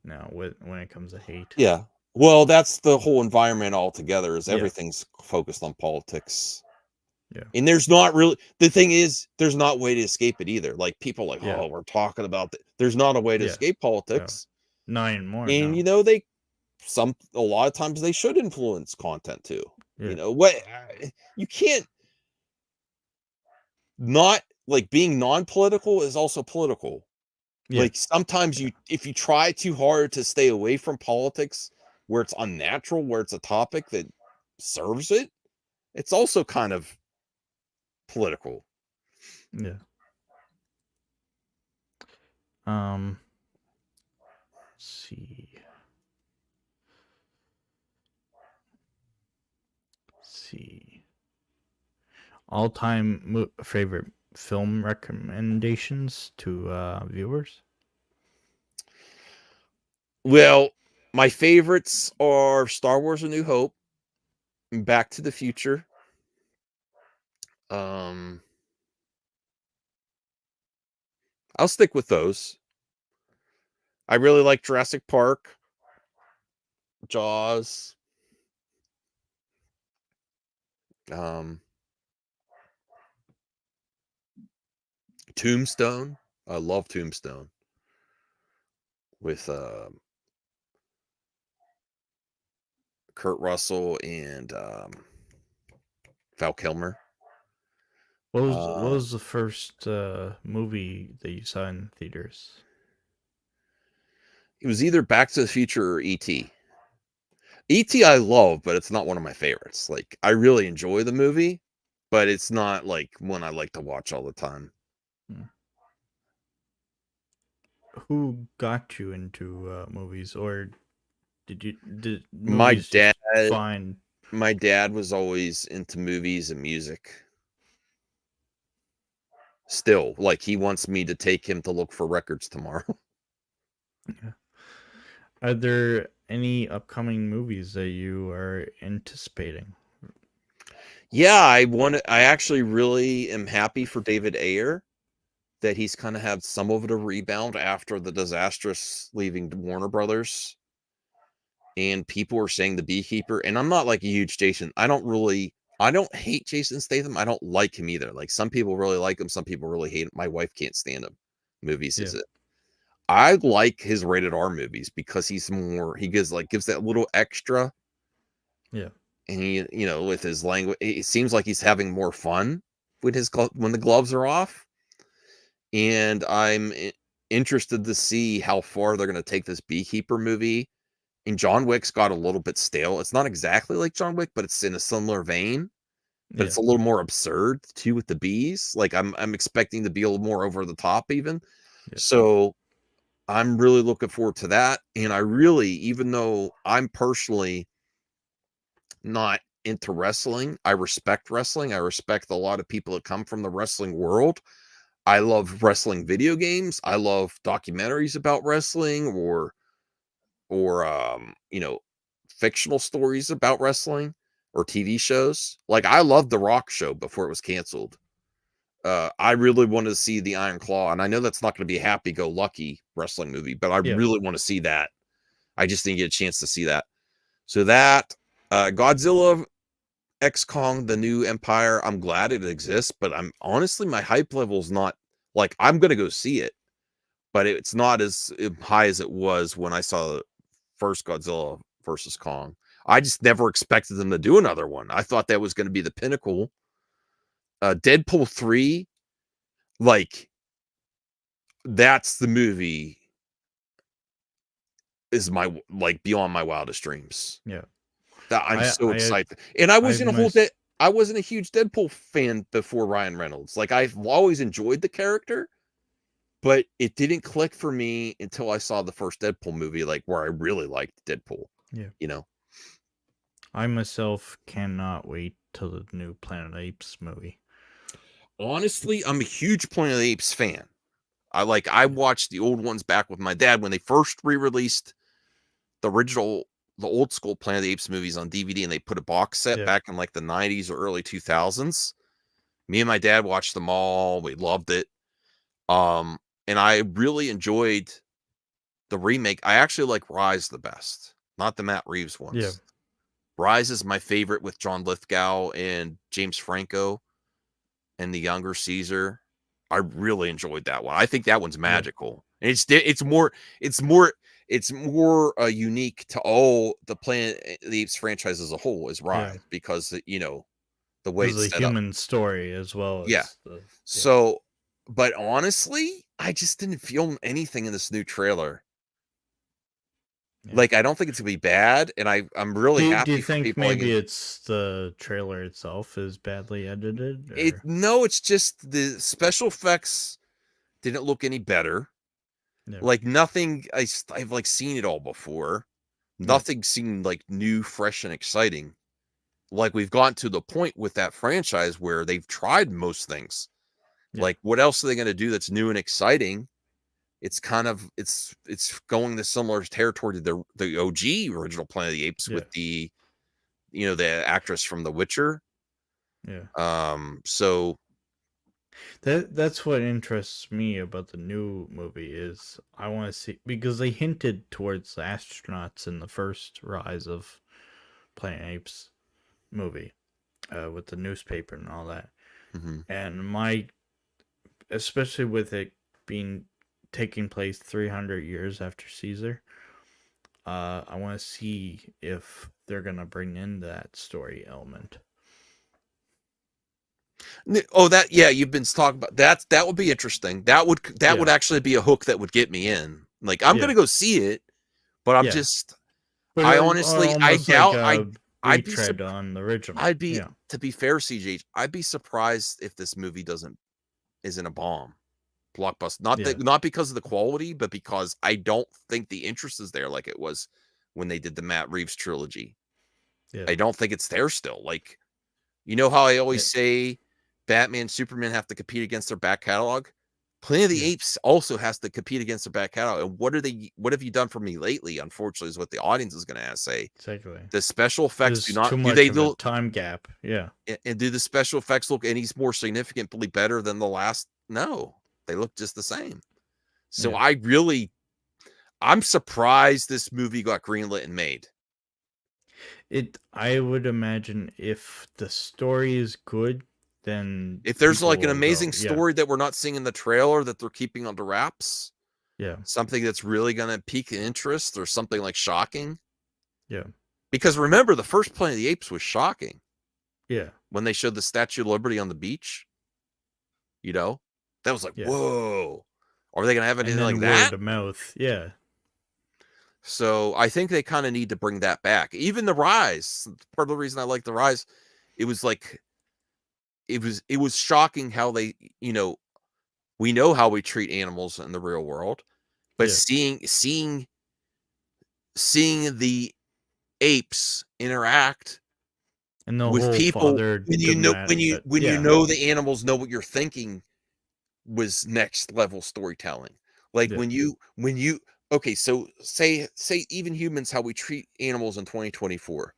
now when it comes to hate. yeah. Well, that's the whole environment altogether. Is Yeah. everything's focused on politics. Yeah. And there's not really, the thing is, there's not a way to escape it either. Like people are like, Yeah. oh, we're talking about there's not a way to Yeah. escape politics. Not anymore. And No. they a lot of times they should influence content too. Yeah. What you can't not, like, being non-political is also political. Yeah. Like sometimes if you try too hard to stay away from politics where it's unnatural, where it's a topic that serves it, it's also kind of political. Yeah. Let's see. All-time favorite film recommendations to viewers. Well, my favorites are Star Wars: A New Hope, and Back to the Future. I'll stick with those. I really like Jurassic Park, Jaws. Tombstone. I love Tombstone with Kurt Russell and Val Kilmer. What was the first movie that you saw in theaters? It was either Back to the Future or E.T. E.T. I love, but it's not one of my favorites. Like, I really enjoy the movie, but it's not like one I like to watch all the time. Who got you into movies, or did My movies dad, just find? my dad was always into movies and music. Still, like, he wants me to take him to look for records tomorrow. Yeah. Are there any upcoming movies that you are anticipating? Yeah, I actually really am happy for David Ayer that he's kind of had some of it a rebound after the disastrous leaving Warner Brothers. And people are saying The Beekeeper, and I'm not like a huge Jason. I don't hate Jason Statham. I don't like him either. Like, some people really like him, some people really hate him. My wife can't stand him. Movies is Yeah. it. I like his rated R movies because he gives that little extra. Yeah. And he, with his language, it seems like he's having more fun when the gloves are off. And I'm interested to see how far they're going to take this Beekeeper movie. And John Wick's got a little bit stale. It's not exactly like John Wick, but it's in a similar vein. But Yeah. it's a little more absurd too with the bees. Like, I'm expecting to be a little more over the top even. Yeah. So I'm really looking forward to that. And I really, even though I'm personally not into wrestling, I respect wrestling. I respect a lot of people that come from the wrestling world. I love wrestling video games. I love documentaries about wrestling or fictional stories about wrestling or TV shows. Like, I loved the Rock show before it was canceled. I really wanted to see the Iron Claw, and I know that's not going to be a happy-go-lucky wrestling movie, but I Yeah. really want to see that. I just didn't get a chance to see that. So that Godzilla X Kong, the New Empire, I'm glad it exists, but I'm honestly, my hype level is not like, I'm going to go see it, but it's not as high as it was when I saw the first Godzilla versus Kong. I just never expected them to do another one. I thought that was going to be the pinnacle. Deadpool 3, like, that's the movie is beyond my wildest dreams. Yeah. That I'm so I excited. And I I've wasn't a huge Deadpool fan before Ryan Reynolds. Like, I've always enjoyed the character, but it didn't click for me until I saw the first Deadpool movie, like, where I really liked Deadpool. Yeah. I myself cannot wait till the new Planet of the Apes movie. Honestly, I'm a huge Planet of the Apes fan. I watched the old ones back with my dad when they first re-released the old school Planet of the Apes movies on DVD, and they put a box set back in like the 90s or early 2000s. Me and my dad watched them all. We loved it. And I really enjoyed the remake. I actually like Rise the best, not the Matt Reeves ones. Yeah. Rise is my favorite with John Lithgow and James Franco and the younger Caesar. I really enjoyed that one. I think that one's magical. And it's more unique to all the Planet of the Apes franchise as a whole is Rise because the way It's it's a set up. human story as well as Yeah. the So, but honestly, I just didn't feel anything in this new trailer. Like, I don't think it's gonna be bad, and I'm really Do happy you for think people maybe it's the trailer itself is badly edited? Or? No, it's just the special effects didn't look any better. Yeah. Like nothing. I've like seen it all before. Yeah. Nothing seemed like new, fresh, and exciting. Like we've gotten to the point with that franchise where they've tried most things. Yeah. Like what else are they going to do that's new and exciting? It's kind of it's going the similar territory to the OG original Planet of the Apes Yeah. with the the actress from The Witcher. Yeah. So That's what interests me about the new movie is I want to see, because they hinted towards the astronauts in the first Rise of Planet Apes movie, with the newspaper and all that. mhm. And especially with it being taking place 300 years after Caesar, I want to see if they're gonna bring in that story element. Oh, that yeah, you've been talking about that. That would be interesting. That would Yeah. actually be a hook that would get me in. Like I'm Yeah. gonna go see it, but I'm Yeah. just But I honestly I almost like doubt a I'd be retread on the original. I'd be Yeah. to be fair, CjH, I'd be surprised if this movie isn't a bomb blockbuster. Yeah. Not because of the quality, but because I don't think the interest is there like it was when they did the Matt Reeves trilogy. Yeah. I don't think it's there still. Like, you know how I always Yeah. say Batman, Superman have to compete against their back catalog? Planet of the Yeah. Apes also has to compete against their back catalog. And what have you done for me lately? Unfortunately, is what the audience is going to say. Exactly. The special effects There's too much of a time gap. Yeah. and do the special effects look any more significantly better than the last? No, they look just the same. So Yeah. I'm surprised this movie got greenlit and made. I would imagine if the story is good, then If there's people like an will amazing go. Yeah. story that we're not seeing in the trailer that they're keeping under wraps, Yeah. something that's really going to pique interest or something like shocking. Yeah. Because remember, the first Planet of the Apes was shocking Yeah. when they showed the Statue of Liberty on the beach. That was like, Yeah. whoa. Are they going to have And anything then like word that? of mouth. Yeah. So I think they kind of need to bring that back. Even the Rise, part of the reason I like the Rise, it was like it was shocking how they, we know how we treat animals in the real world, but Yeah. seeing the apes interact And the with whole people father when you yeah. know the animals know what you're thinking was next level storytelling. Like Yeah. when you okay, so say even humans how we treat animals in 2024.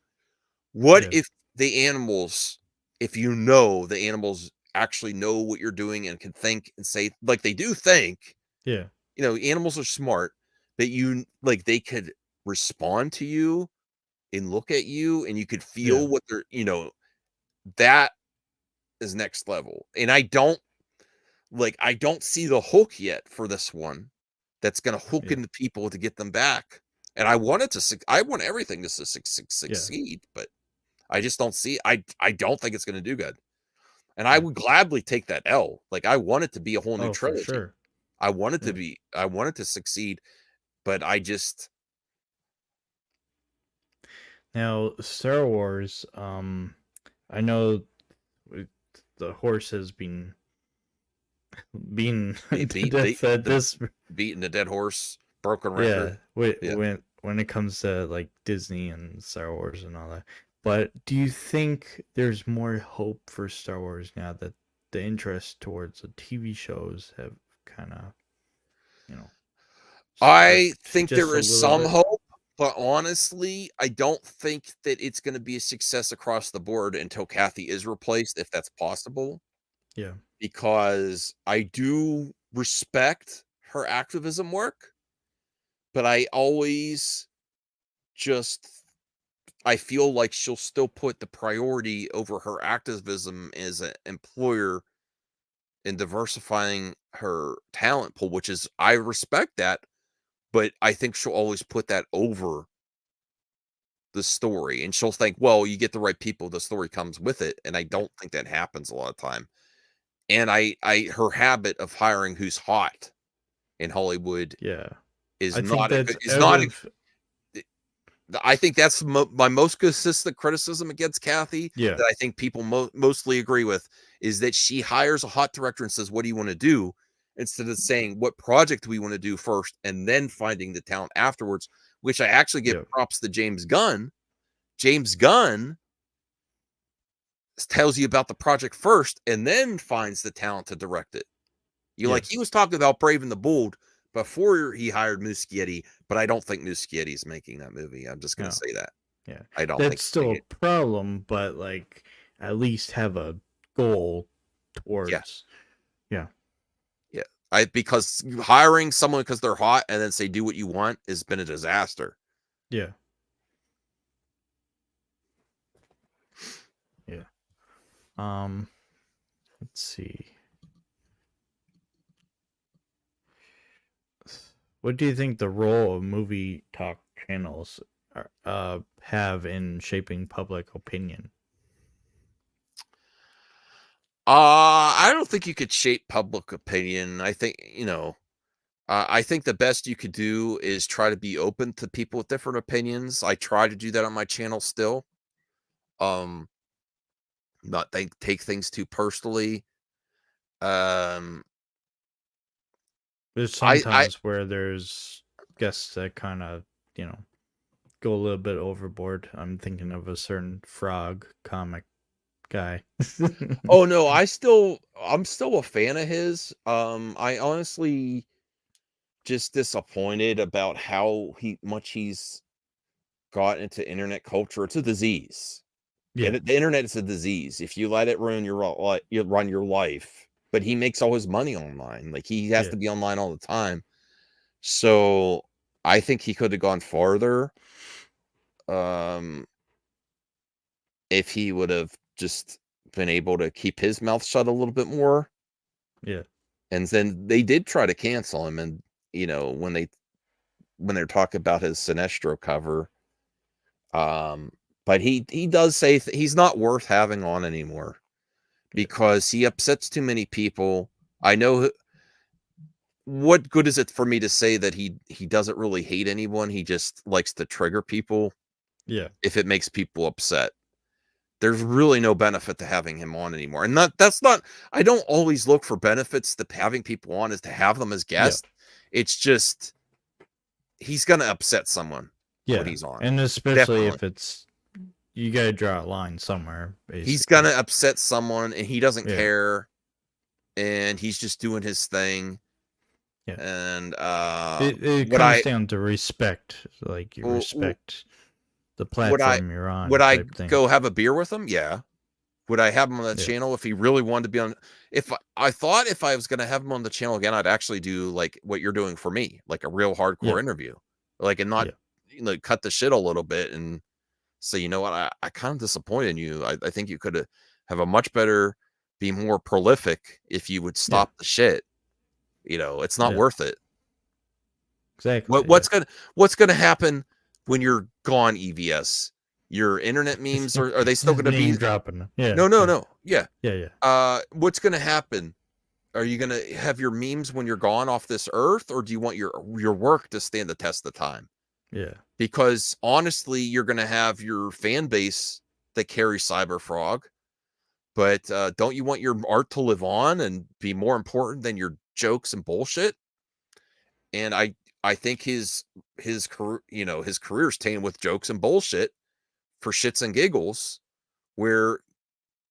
What Yeah. if the animals, if you know the animals actually know what you're doing and can think and say like they do think, Yeah. animals are smart, that like they could respond to you and look at you and you could Yeah. feel what they're, that is next level. And I don't see the hook yet for this one that's going to hook Yeah. into people to get them back. And I want it to I want everything to Yeah. succeed, but I just don't see I don't think it's going to do good. And I Yeah. would gladly take that L. Like I want it to be a whole new Oh, for trilogy. sure. Yeah. I want it to succeed, but I just Now, Star Wars, I know the horse has been beaten to death at this. beating the dead horse, broken Yeah, record. Yeah. when it comes to like Disney and Star Wars and all that. But do you think there's more hope for Star Wars now that the interest towards the TV shows have kind of, you know, I sparked think just there a is little some bit? hope, but honestly, I don't think that it's going to be a success across the board until Kathy is replaced, if that's possible, Yeah, because I do respect her activism work, but I always just I feel like she'll still put the priority over her activism as an employer in diversifying her talent pool, which is I respect that, but I think she'll always put that over the story, and she'll think, well, you get the right people, the story comes with it, and I don't think that happens a lot of time. And her habit of hiring who's hot in Hollywood yeah. is I think not a good that's out of I think that's my most consistent criticism against Kathy yeah, that I think people mostly agree with is that she hires a hot director and says, "What do you want to do?" instead of saying what project we want to do first and then finding the talent afterwards, which I actually give Yeah. props to James Gunn. James Gunn tells you about the project first and then finds the talent to direct it. Like he was talking about Brave and the Bold before he hired Muschietti, but I don't think Muschietti is making that movie. I'm just going to say that. Yeah. I don't think That's still a problem, but like at least have a goal towards. Yeah. Because hiring someone because they're hot and then say do what you want has been a disaster. Yeah. Yeah. Let's see. What do you think the role of movie talk channels have in shaping public opinion? I don't think you could shape public opinion. I think, I think the best you could do is try to be open to people with different opinions. I try to do that on my channel still. Not take things too personally. There's I sometimes where there's guests that kind of, go a little bit overboard. I'm thinking of a certain frog comic guy. oh no, I'm still a fan of his. I honestly just disappointed about how much he's got into internet culture. It's a disease. Yeah. The internet is a disease. If you let it ruin you run your life. But he makes all his money online. Like he has to be online all the time. So I think he could have gone farther. If he would have just been able to keep his mouth shut a little bit more. Yeah. And then they did try to cancel him, and when they're talking about his Sinestro cover, but he does say he's not worth having on anymore because he upsets too many people. I know what good is it for me to say that he doesn't really hate anyone? He just likes to trigger people. Yeah. If it makes people upset, there's really no benefit to having him on anymore. And that's not, I don't always look for benefits to having people on is to have them as guests. It's just, he's going to upset someone when he's on. And especially if it's, you got to draw a line somewhere. Basically. He's going to upset someone and he doesn't care. And he's just doing his thing. Yeah. And it comes down to respect. Like you respect the platform you're on. Would I go have a beer with him? Yeah. Would I have him on the channel if he really wanted to be on? If I thought if I was going to have him on the channel again, I'd actually do like what you're doing for me, like a real hardcore interview, like, and not cut the shit a little bit and say, you know what, I kind of disappointed in you. I think you could have a much better, be more prolific if you would stop the shit. It's not worth it. Exactly. What's gonna happen when you're gone, EVS? Your internet memes are they still gonna be dropping? Yeah. No. Yeah. What's gonna happen? Are you gonna have your memes when you're gone off this earth, or do you want your work to stand the test of time? Yeah. Because honestly, you're gonna have your fan base that carries Cyberfrog, but don't you want your art to live on and be more important than your jokes and bullshit? And I think his career, his career's tainted with jokes and bullshit for shits and giggles, where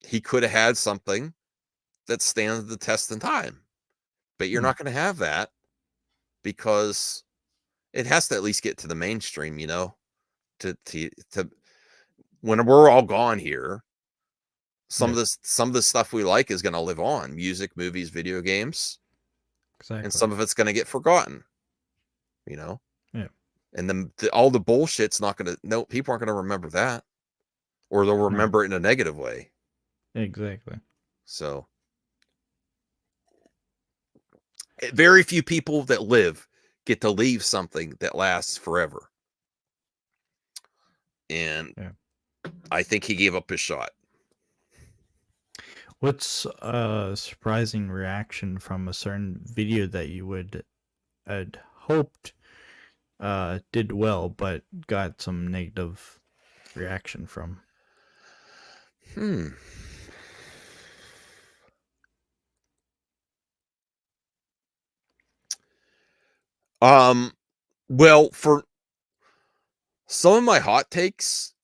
he could have had something that stands the test in time. But you're not going to have that because it has to at least get to the mainstream, to when we're all gone here. Some of the stuff we like is going to live on: music, movies, video games. Exactly. And some of it's going to get forgotten, Yeah. And then all the bullshit's not going to, no, people aren't going to remember that, or they'll remember it in a negative way. Exactly. So very few people that live get to leave something that lasts forever. And I think he gave up his shot. What's a surprising reaction from a certain video that you had hoped did well, but got some negative reaction from? Well, for some of my hot takes,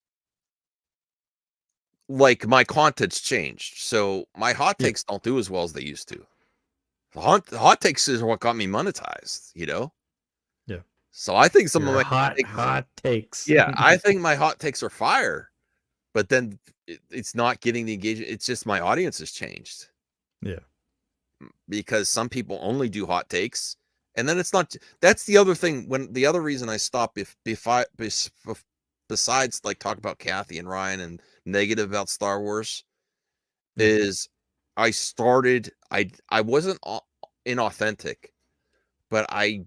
like my content's changed. So my hot Yeah. takes don't do as well as they used to. The hot takes is what got me monetized, you know? Yeah. So I think some of Your my hot takes. yeah, I think my hot takes are fire, but then it's not getting the engagement. It's just my audience has changed Yeah. because some people only do hot takes, and then it's not. That's the other thing. When the other reason I stopped, besides like talk about Kathy and Ryan and negative about Star Wars, Yeah. is I wasn't inauthentic, but I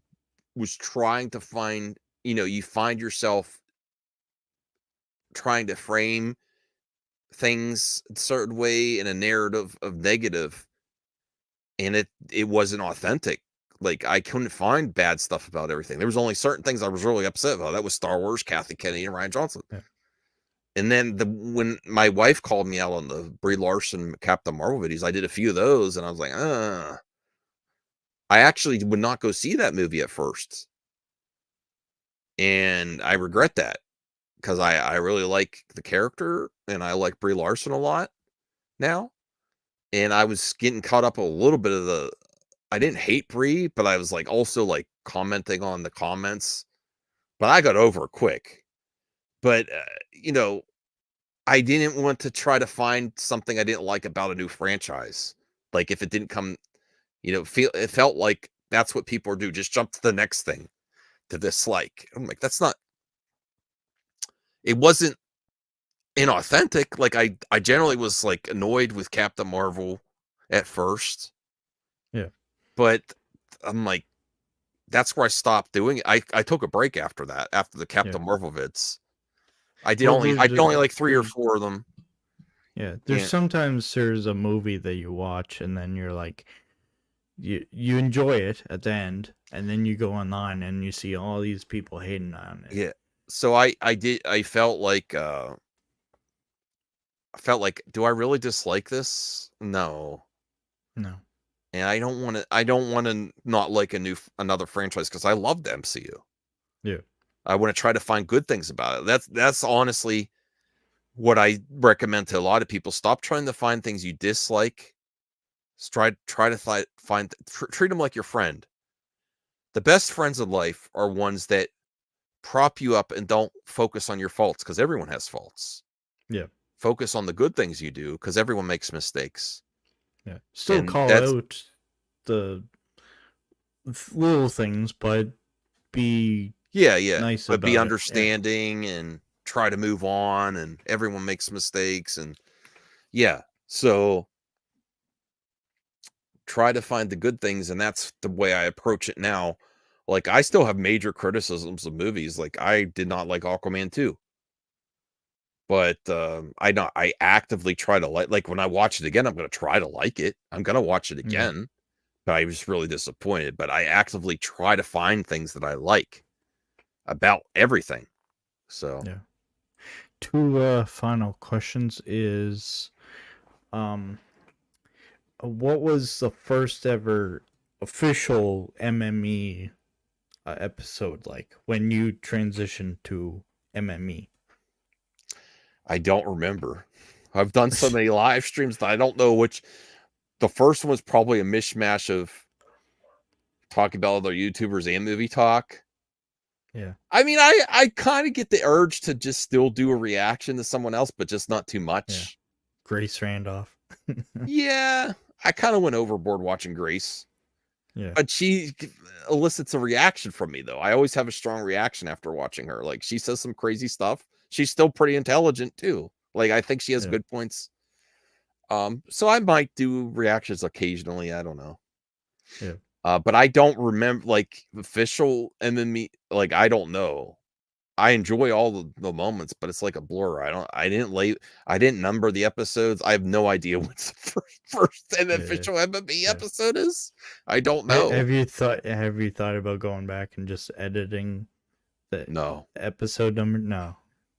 was trying to find. You find yourself trying to frame things a certain way in a narrative of negative, and it wasn't authentic. Like, I couldn't find bad stuff about everything. There was only certain things I was really upset about. That was Star Wars, Kathy Kennedy, and Ryan Johnson. Yeah. And then when my wife called me out on the Brie Larson Captain Marvel videos, I did a few of those, and I was like, I actually would not go see that movie at first, and I regret that because I really like the character and I like Brie Larson a lot now. And I was getting caught up a little bit of I didn't hate Brie, but I was like also like commenting on the comments, but I got over it quick. But I didn't want to try to find something I didn't like about a new franchise. Like if it didn't come, it felt like that's what people do. Just jump to the next thing to dislike. I'm like, that's not. It wasn't inauthentic. Like I generally was like annoyed with Captain Marvel at first. Yeah. But I'm like, that's where I stopped doing it. I took a break after that, after the Captain Marvel vids. I did Well, only like 3 or 4 of them. Yeah, Yeah. sometimes there's a movie that you watch and then you're like, you enjoy it at the end, and then you go online and you see all these people hating on it. Yeah. So I felt like do I really dislike this? No. No. And I don't want to not like another franchise because I love the MCU. Yeah. I want to try to find good things about it. That's honestly what I recommend to a lot of people. Stop trying to find things you dislike. Try to treat them like your friend. The best friends in life are ones that prop you up and don't focus on your faults because everyone has faults. Yeah. Focus on the good things you do because everyone makes mistakes. Yeah. Still And call that's out the little things, but be yeah. nice But be about it. Yeah. understanding and try to move on, and everyone makes mistakes, and yeah. So try to find the good things, and that's the way I approach it now. Like, I still have major criticisms of movies. Like, I did not like Aquaman 2. But I actively try to like when I watch it again, I'm gonna try to like it. I'm gonna watch it Yeah. again. But I was really disappointed. But I actively try to find things that I like about everything. So Yeah. Two final questions is what was the first ever official MME episode like when you transitioned to MME? I don't remember. I've done so many live streams that I don't know which. The first one was probably a mishmash of talking about other YouTubers and movie talk. Yeah. I mean, I kind of get the urge to just still do a reaction to someone else, but just not too much. Yeah. Grace Randolph. Yeah, I kind of went overboard watching Grace. Yeah. But she elicits a reaction from me, though. I always have a strong reaction after watching her. Like, she says some crazy stuff. She's still pretty intelligent, too. Like, I think she has good points. So I might do reactions occasionally. I don't know. Yeah. But I don't remember, like, official MME. Like, I don't know. I enjoy all the moments, but it's like a blur. I didn't number the episodes. I have no idea what the first and official MME episode is. I don't know. Have you thought about going back and just editing the episode number?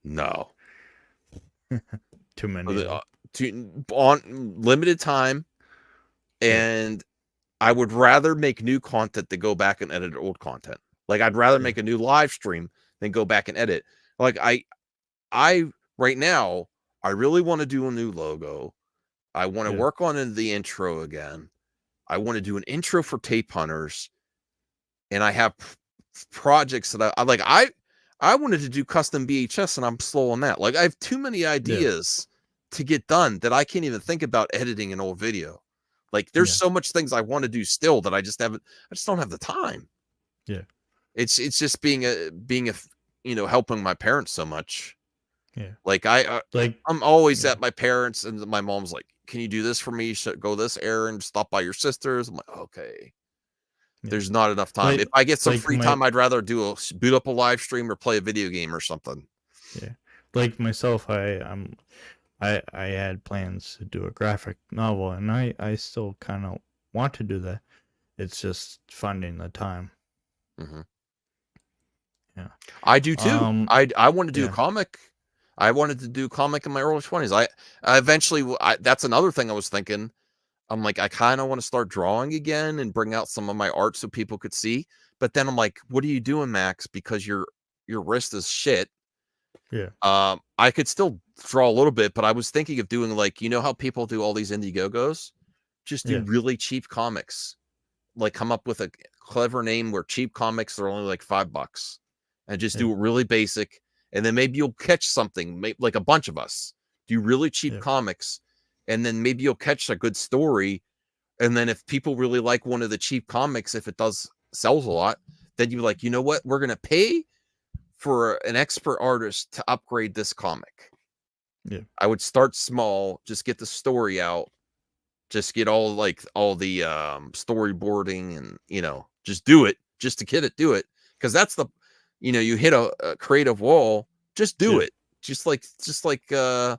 No. Too many. On limited time, and I would rather make new content than go back and edit old content. Like, I'd rather Yeah. make a new live stream than go back and edit. Like, I right now, I really want to do a new logo. I want to Yeah. work on the intro again. I want to do an intro for Tape Hunters, and I have projects that I like. I wanted to do custom VHS, and I'm slow on that. Like, I have too many ideas to get done that I can't even think about editing an old video. Like, there's Yeah. so much things I want to do still that I just don't have the time. Yeah. It's just being a helping my parents so much. Yeah. Like, Like, I'm always yeah. at my parents, and my mom's like, "Can you do this for me? Should go this errand, stop by your sister's." I'm like, "Okay." Yeah. There's not enough time. If Like, I get some like free my time, I'd rather boot up a live stream or play a video game or something. yeah. Like myself, I had plans to do a graphic novel, and I still kind of want to do that. It's just finding the time. Mhm. Yeah. I do too. I want to do a Yeah. comic. I wanted to do a comic in my early 20s. I eventually that's another thing I was thinking. I'm like, I kind of want to start drawing again and bring out some of my art so people could see. But then I'm like, what are you doing, Max? Because your wrist is shit. Yeah. I could still draw a little bit, but I was thinking of doing, like, you know how people do all these Indiegogos? Just do Yeah. really cheap comics. Like, come up with a clever name where cheap comics are only like $5 and just Yeah. do it really basic. And then maybe you'll catch something, like a bunch of us do really cheap Yeah. comics. And then maybe you'll catch a good story. And then if people really like one of the cheap comics, if it does sells a lot, then you're like, you know what? We're going to pay for an expert artist to upgrade this comic. Yeah. I would start small, just get the story out, just get all the storyboarding, and just do it, just to get it, do it, because that's the you hit a creative wall, just do Yeah. it, just like Shia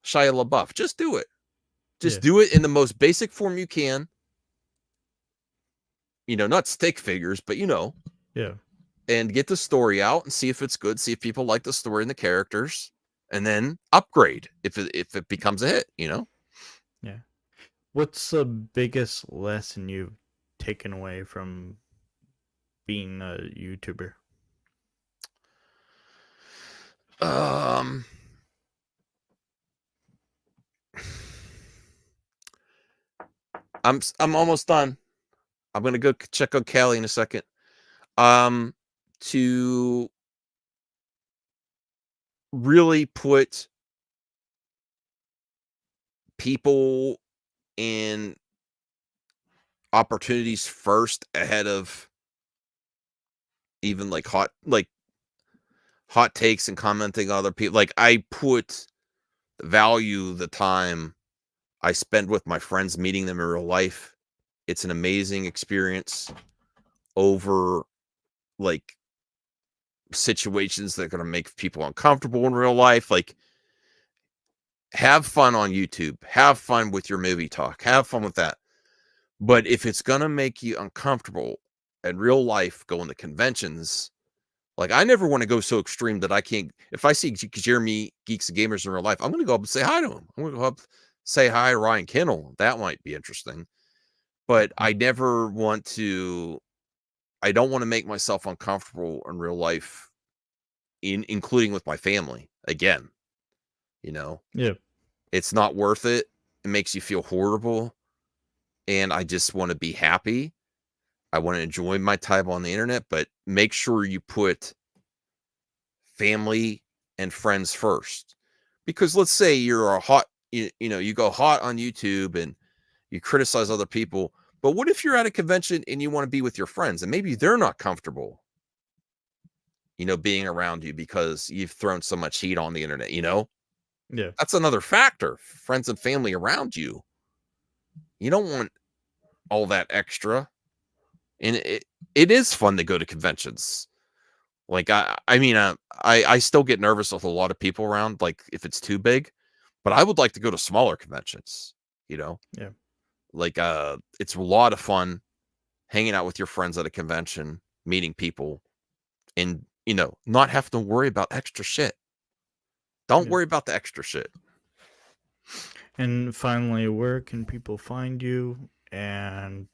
LaBeouf, just do it, Yeah. just do it in the most basic form you can, not stick figures, but Yeah. and get the story out and see if it's good, see if people like the story and the characters, and then upgrade if it becomes a hit. Yeah. What's the biggest lesson you've taken away from being a YouTuber? Um, I'm almost done. I'm gonna go check on Callie in a second. To really put people and opportunities first ahead of even like hot takes and commenting on other people. Like, I value the time I spend with my friends, meeting them in real life. It's an amazing experience over like situations that are going to make people uncomfortable in real life. Like, have fun on YouTube, have fun with your movie talk, have fun with that. But if it's going to make you uncomfortable in real life, going to conventions, like, I never want to go so extreme that I can't. If I see Jeremy Geeks and Gamers in real life, I'm going to go up and say hi to him. I'm going to go up, say hi to Ryan Kennel. That might be interesting. But I never want to. I don't want to make myself uncomfortable in real life, including with my family. Again, Yeah. it's not worth it. It makes you feel horrible, and I just want to be happy. I want to enjoy my time on the internet, but make sure you put family and friends first. Because let's say you're you go hot on YouTube and you criticize other people, but what if you're at a convention and you want to be with your friends and maybe they're not comfortable, being around you because you've thrown so much heat on the internet, Yeah. That's another factor. Friends and family around you. You don't want all that extra. And it is fun to go to conventions. Like, I mean, I still get nervous with a lot of people around, like if it's too big, but I would like to go to smaller conventions, Yeah. like, it's a lot of fun hanging out with your friends at a convention, meeting people, and, not having to worry about extra shit. Don't Yeah. worry about the extra shit. And finally, where can people find you? And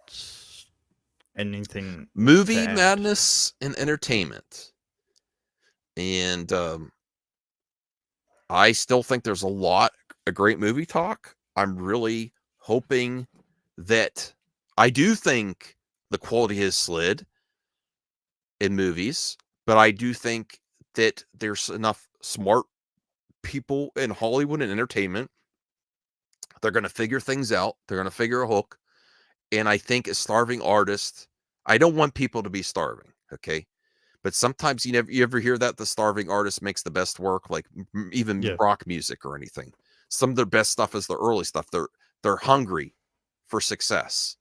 anything Movie to add? madness and entertainment. And I still think there's a great movie talk. I'm really hoping that I do think the quality has slid in movies, but I do think that there's enough smart people in Hollywood and entertainment. They're going to figure things out. They're going to figure a hook. And I think a starving artist, I don't want people to be starving. Okay. But sometimes you ever hear that the starving artist makes the best work, like even Yeah. rock music or anything. Some of their best stuff is the early stuff. They're hungry for success.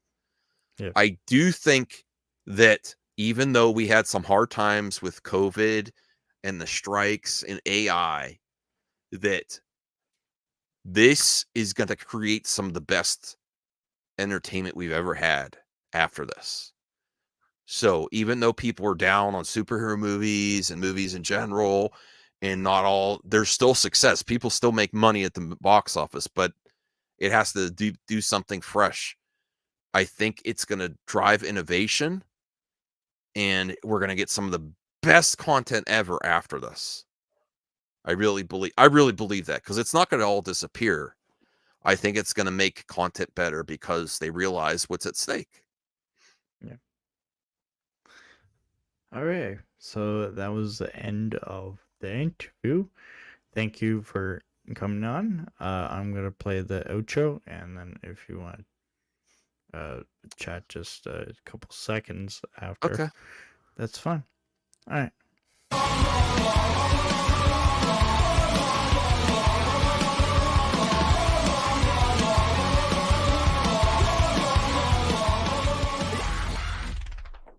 Yeah. I do think that even though we had some hard times with COVID and the strikes and AI, that this is going to create some of the best entertainment we've ever had after this. So even though people are down on superhero movies and movies in general, and not all, there's still success. People still make money at the box office, but it has to do something fresh. I think it's going to drive innovation, and we're going to get some of the best content ever after this. I really believe that, because it's not going to all disappear. I think it's going to make content better because they realize what's at stake. Yeah. All right. So that was the end of the interview. Thank you for coming on. I'm gonna play the outro, and then if you want chat just a couple seconds after, Okay. that's fine. All right.